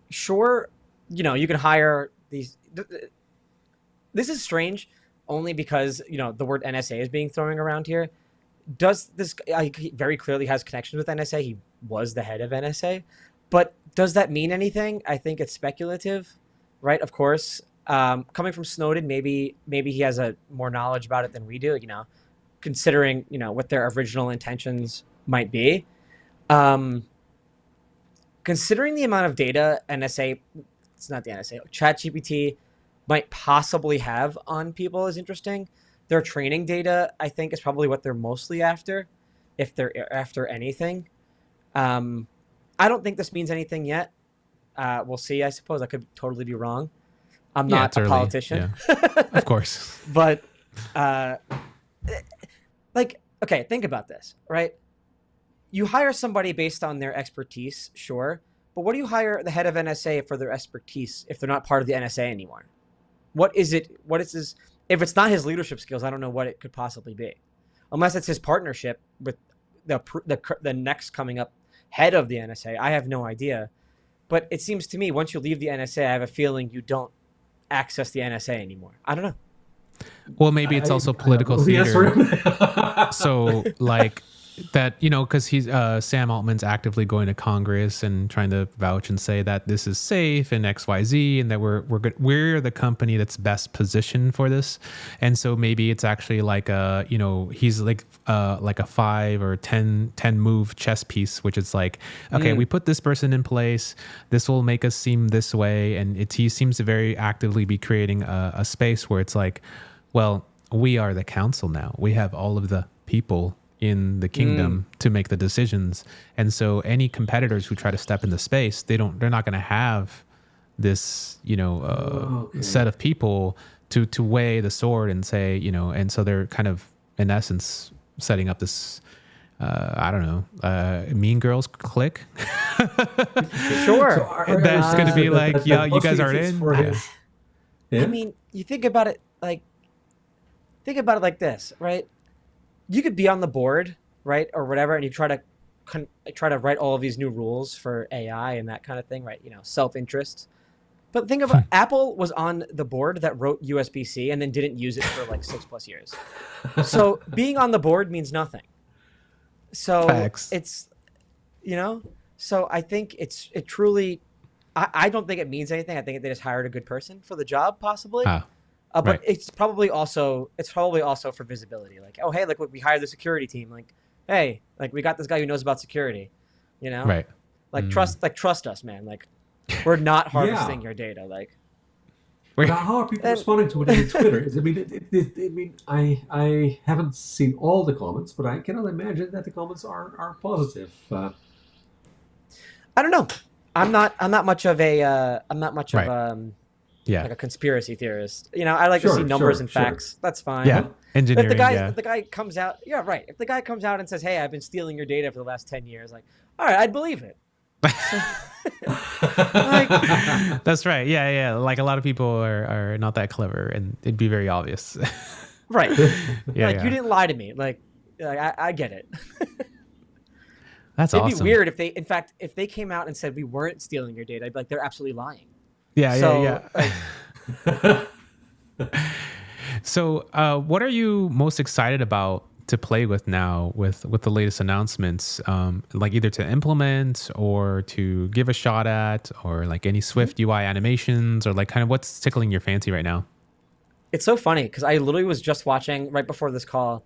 Sure, you can hire these. This is strange, only because the word NSA is being thrown around here. Does this guy very clearly has connections with NSA? He was the head of NSA, but does that mean anything? I think it's speculative, right? Of course, coming from Snowden, maybe he has a more knowledge about it than we do. Considering what their original intentions might be. Considering the amount of data ChatGPT might possibly have on people is interesting. Their training data, I think, is probably what they're mostly after, if they're after anything. I don't think this means anything yet. We'll see, I suppose. I could totally be wrong. I'm not a politician. Yeah. Of course. But, okay, think about this, right? You hire somebody based on their expertise, sure. But what do you hire the head of NSA for their expertise if they're not part of the NSA anymore? What is it? What is his? If it's not his leadership skills, I don't know what it could possibly be, unless it's his partnership with the next coming up head of the NSA. I have no idea, but it seems to me once you leave the NSA, I have a feeling you don't access the NSA anymore. I don't know. Well, maybe it's also political theater. So like that, because he's Sam Altman's actively going to Congress and trying to vouch and say that this is safe and XYZ, and that we're the company that's best positioned for this. And so maybe it's actually like he's like a 5 or 10 move chess piece, which is like, okay, we put this person in place, this will make us seem this way, and he seems to very actively be creating a space where it's like, well, we are the council now. We have all of the people in the kingdom to make the decisions, and so any competitors who try to step in the space, they're not going to have this set of people to weigh the sword and say, and so they're kind of in essence setting up this Mean Girls clique. Sure. So that's going to be like, yeah, you guys aren't in. Yeah. I mean, you think about it like this, right? You could be on the board, right, or whatever, and you try to write all of these new rules for AI and that kind of thing, right? Self-interest. But think about Apple was on the board that wrote USB-C and then didn't use it for like 6+ years. So being on the board means nothing. So Facts. It's, so I think it truly, I don't think it means anything. I think they just hired a good person for the job, possibly. But right. it's probably also for visibility. Like, oh, hey, look, we hired the security team. Like, hey, like we got this guy who knows about security. Right. Like trust us, man. Like, we're not harvesting your data. Like, now, how are people responding to it on Twitter? I haven't seen all the comments, but I cannot imagine that the comments are positive. I don't know. I'm not much of a I'm not much Right. of Yeah. like a conspiracy theorist. You know, I like to see Sure, numbers sure, and sure. facts. That's fine. Yeah. Uh-huh. If the Engineering. guy Yeah. if the guy comes out, yeah, right. If the guy comes out and says, "Hey, I've been stealing your data for the last 10 years," like, all right, I'd believe it. So, like, That's right. Yeah. Yeah. Like a lot of people are not that clever and it'd be very obvious. right. Yeah. Like, you Yeah. didn't lie to me. Like I get it. That's It'd awesome. be weird if they, in fact, if they came out and said we weren't stealing your data, I'd be like, they're absolutely lying. Yeah. So, Yeah. Yeah. So, what are you most excited about to play with now with the latest announcements? Like either to implement or to give a shot at, or like any Swift UI animations, or like kind of what's tickling your fancy right now? it's so funny because I literally was just watching right before this call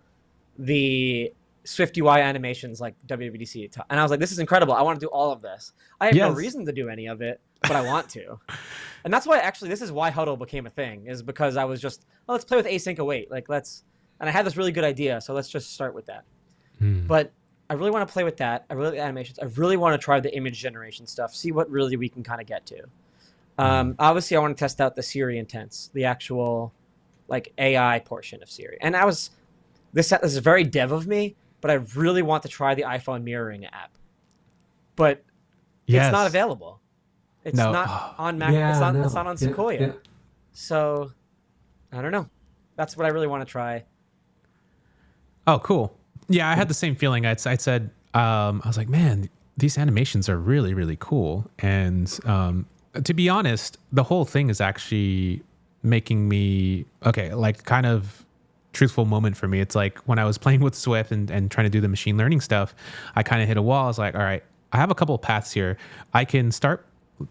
the Swift UI animations like WWDC, and I was like, this is incredible. I want to do all of this. I have no Yes. reason to do any of it, but I want to. And that's why actually this is why Huddle became a thing, is because I was just, oh, let's play with async await. Like and I had this really good idea, so let's just start with that. Hmm. But I really want to play with that. I really like the animations. I really want to try the image generation stuff, see what really we can kind of get to. Obviously, I want to test out the Siri intents, the actual like AI portion of Siri. And this is very dev of me, but I really want to try the iPhone mirroring app. But Yes. it's not available. It's No. not on Mac. Yeah, it's no. not on Yeah, Sequoia. yeah. So I don't know. That's what I really want to try. Oh, cool. Yeah, I had the same feeling. I said, I was like, man, these animations are really, really cool. And to be honest, the whole thing is actually making me, okay, like kind of truthful moment for me. It's like when I was playing with Swift and trying to do the machine learning stuff, I kind of hit a wall. I was like, all right, I have a couple of paths here. I can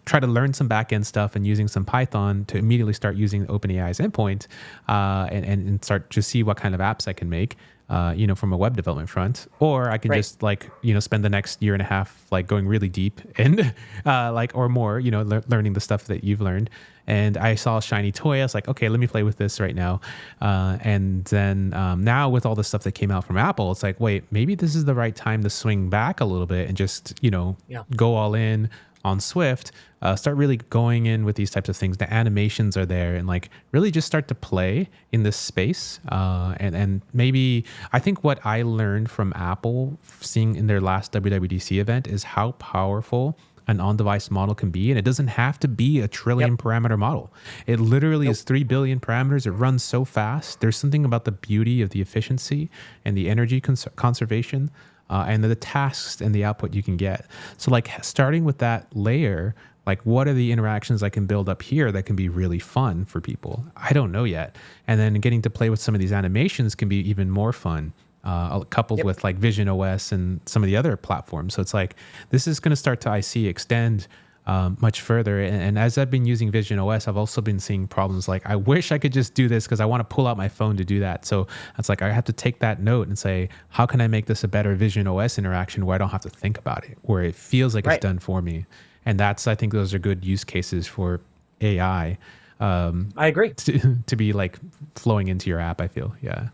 try to learn some backend stuff and using some Python to immediately start using OpenAI's endpoint and start to see what kind of apps I can make, from a web development front. Or I can Right. just spend the next year and a half like going really deep and or more, learning the stuff that you've learned. And I saw a shiny toy. I was like, okay, let me play with this right now. And then now with all the stuff that came out from Apple, it's like, wait, maybe this is the right time to swing back a little bit and just, Yeah. go all in on Swift, start really going in with these types of things. The animations are there and like really just start to play in this space. And maybe I think what I learned from Apple seeing in their last WWDC event is how powerful an on-device model can be. And it doesn't have to be a trillion parameter model. It literally is 3 billion parameters. It runs so fast. There's something about the beauty of the efficiency and the energy conservation and the tasks and the output you can get. So like starting with that layer, like what are the interactions I can build up here that can be really fun for people? I don't know yet. And then getting to play with some of these animations can be even more fun. Coupled with like Vision OS and some of the other platforms. So it's like, this is going to start to, I see, extend much further. And as I've been using Vision OS, I've also been seeing problems like, I wish I could just do this because I want to pull out my phone to do that. So it's like, I have to take that note and say, how can I make this a better Vision OS interaction where I don't have to think about it, where it feels like Right. it's done for me. And I think those are good use cases for AI I agree. to be like flowing into your app, I feel. Yeah.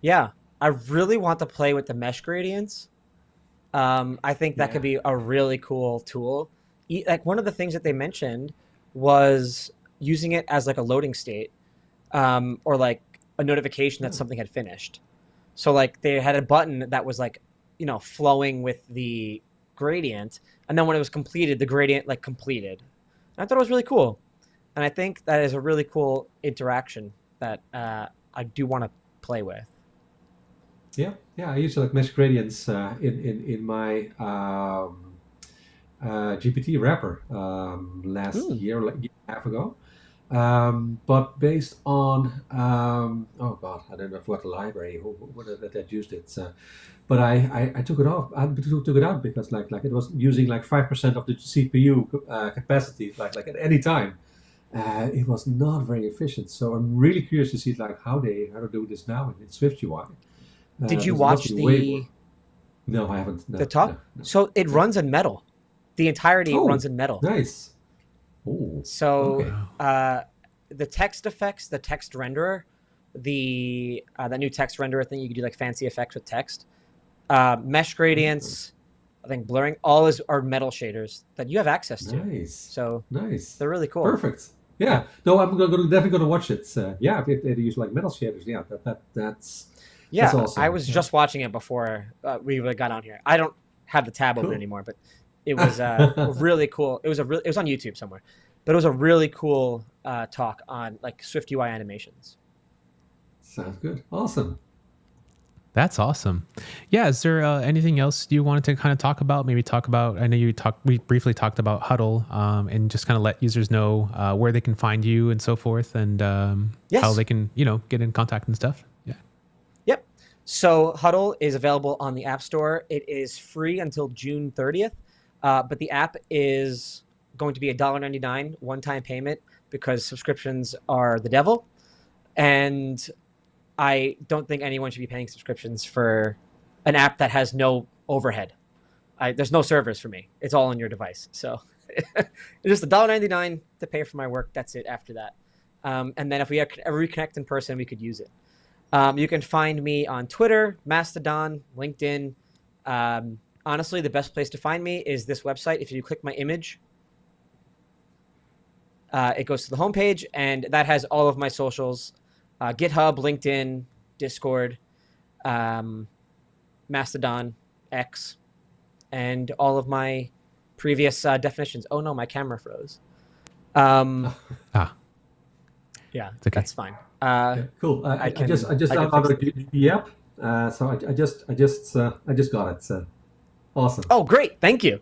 Yeah. I really want to play with the mesh gradients. I think that could be a really cool tool. Like one of the things that they mentioned was using it as like a loading state, or like a notification that something had finished. So like they had a button that was like, flowing with the gradient, and then when it was completed, the gradient like completed. And I thought it was really cool, and I think that is a really cool interaction that I do want to play with. Yeah, I use like mesh gradients in my GPT wrapper last year, like a year and a half ago. But based on oh god, I don't know what library who that used it. But I took it off. I took it out because like it was using like 5% of the CPU capacity, like at any time. It was not very efficient. So I'm really curious to see like how to do this now in Swift UI. Did you It watch must be way the more- No, I haven't. No, the talk? no. So it runs in metal. The entirety Oh, runs in metal. Nice. Oh, So okay. the text effects, the text renderer, that new text renderer thing, you can do like fancy effects with text, mesh gradients, I think blurring, all are metal shaders that you have access to. Nice. So Nice. they're really cool. Perfect. Yeah. No, I'm definitely going to watch it. Yeah, if they use like metal shaders, yeah, that's Yeah, awesome. I was just watching it before we got on here. I don't have the tab open Cool. anymore, but it was really cool. It was on YouTube somewhere, but it was a really cool talk on like Swift UI animations. Sounds good. Awesome. That's awesome. Yeah. Is there anything else you wanted to kind of talk about? Maybe talk about, I know we briefly talked about Huddle, and just kind of let users know where they can find you and so forth, and Yes. how they can, get in contact and stuff. Yeah. Yep. So Huddle is available on the App Store. It is free until June 30th, but the app is going to be $1.99 one-time payment because subscriptions are the devil. And I don't think anyone should be paying subscriptions for an app that has no overhead. There's no servers for me. It's all on your device. So it's just $1.99 to pay for my work. That's it after that. And then if we ever reconnect in person, we could use it. You can find me on Twitter, Mastodon, LinkedIn. Honestly, the best place to find me is this website. If you click my image, it goes to the homepage, and that has all of my socials. GitHub, LinkedIn, Discord, Mastodon, X, and all of my previous definitions. Oh no, my camera froze. Yeah, It's okay. that's fine. Yeah, cool. I can- just I can downloaded the app. So I just got it. So awesome. Oh, great! Thank you.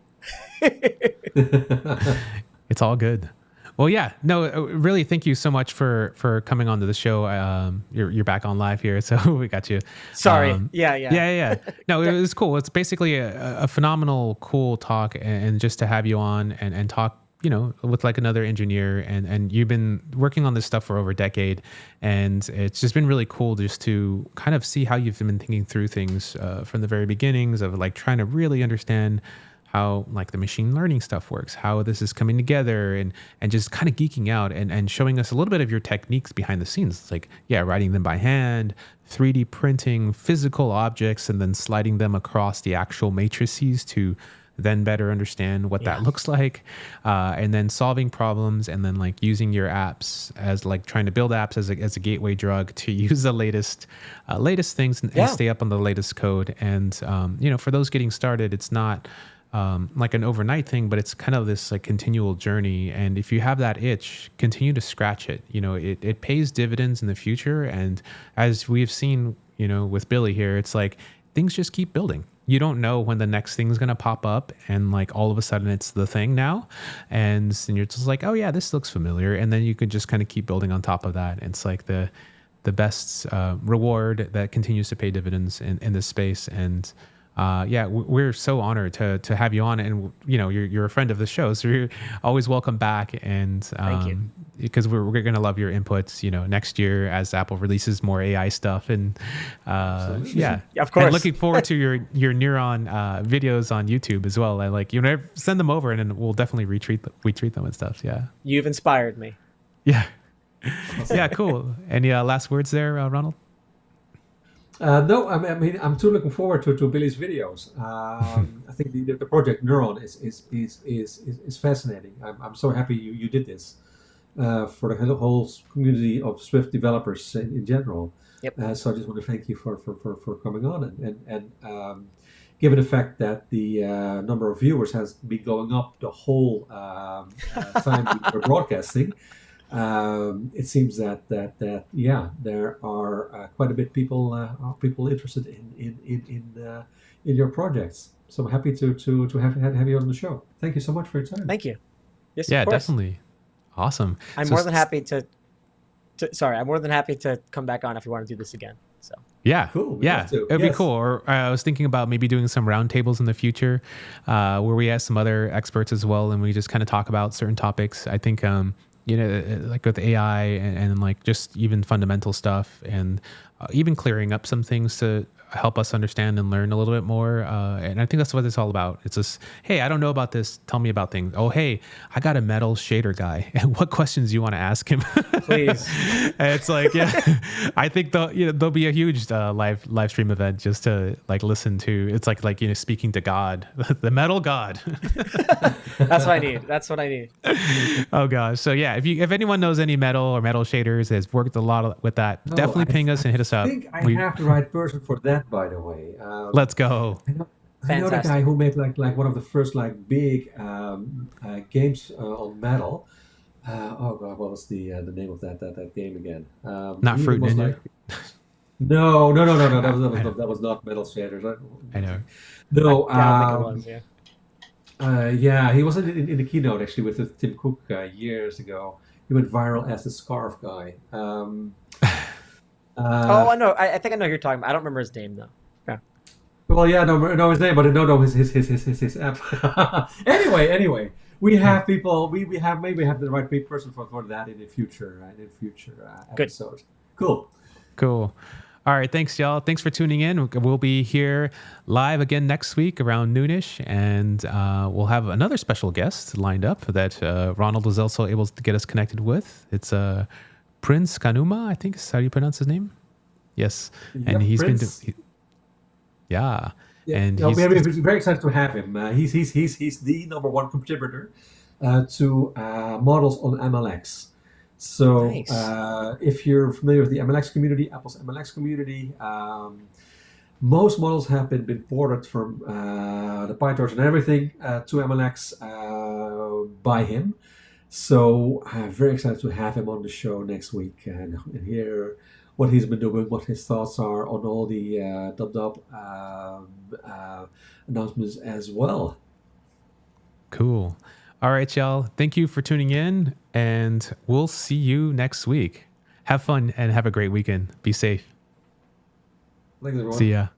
It's all good. Well, yeah, no, really, thank you so much for coming onto the show. You're back on live here, so we got you. Sorry. Yeah. Yeah. No, it was cool. It's basically a phenomenal, cool talk, and just to have you on and talk, with like another engineer, and you've been working on this stuff for over a decade, and it's just been really cool just to kind of see how you've been thinking through things from the very beginnings of like trying to really understand how like the machine learning stuff works, how this is coming together, and just kind of geeking out and showing us a little bit of your techniques behind the scenes. It's like, writing them by hand, 3D printing physical objects, and then sliding them across the actual matrices to then better understand what that looks like, and then solving problems, and then like using your apps as like trying to build apps as a gateway drug to use the latest things and stay up on the latest code. And for those getting started, it's not like an overnight thing, but it's kind of this like continual journey. And if you have that itch, continue to scratch it. It pays dividends in the future. And as we've seen, with Billy here, it's like things just keep building. You don't know when the next thing's going to pop up, and like all of a sudden it's the thing now. And you're just like, oh yeah, this looks familiar. And then you could just kind of keep building on top of that. And it's like the best reward that continues to pay dividends in this space. And we're so honored to have you on, and you're a friend of the show, so you're always welcome back. And Thank you. Because we're gonna love your inputs, next year as Apple releases more AI stuff, and Of course. And looking forward to your Neuron videos on YouTube as well. And like send them over, and then we'll definitely retweet them and stuff. Yeah, You've inspired me. yeah, yeah, cool. Any last words there, Ronald? No, I mean, I'm too looking forward to Billy's videos. I think the project Neuron is fascinating. I'm so happy you did this for the whole community of Swift developers in general. Yep. So I just want to thank you for coming on, and given the fact that the number of viewers has been going up the whole time we're broadcasting. It seems that there are quite a bit people interested in your projects. So I'm happy to have you on the show. Thank you so much for your time. Thank you. Yes, Yeah, of course. definitely. Awesome. I'm So more than happy to. I'm more than happy to come back on if you want to do this again. So Yeah, Cool, we'd Yeah, love to. it'd be Yes. cool. Or I was thinking about maybe doing some roundtables in the future, where we have some other experts as well, and we just kind of talk about certain topics. I think, like with AI and like just even fundamental stuff, and even clearing up some things to help us understand and learn a little bit more. And I think that's what it's all about. It's just, hey, I don't know about this. Tell me about things. Oh, hey, I got a metal shader guy. And what questions do you want to ask him? Please. And it's like, yeah, I think there'll be a huge live stream event just to like listen to. It's like speaking to God, the metal God. That's what I need. That's what I need. Oh gosh. So yeah, if anyone knows any metal or metal shaders, has worked a lot with that, No, definitely ping us and hit us I up. think I have the right person for that, by the way. Let's go. I know the guy Fantastic. who made like one of the first like big games on metal. Oh god, what was the name of that game again? Not he Fruit was Ninja. no. That was not Metal Shaders. I know. No, Yeah, I don't think it was. Yeah. yeah, he was in the keynote actually with Tim Cook years ago. He went viral as the scarf guy. Oh, I know. I think I know who you're talking about. I don't remember his name though. Yeah. Well, yeah, no his name, but no his app. Anyway, we have people. We have maybe have the right person for that in the future Good. episodes. Cool. Cool. All right. Thanks, y'all. Thanks for tuning in. We'll be here live again next week around noonish, and we'll have another special guest lined up that Ronald was also able to get us connected with. It's Prince Kanuma, I think is how you pronounce his name. Yes, and he's Prince. been. Yeah, Yeah, and no, he's we're very excited to have him. He's the number one contributor to models on MLX. So Nice. if you're familiar with the MLX community, Apple's MLX community, most models have been ported from the PyTorch and everything to MLX by him. So I'm very excited to have him on the show next week and hear what he's been doing, what his thoughts are on all the dub announcements as well. cool. All right, y'all. Thank you for tuning in, and we'll see you next week. Have fun and have a great weekend. Be safe. Thanks, everyone. See ya.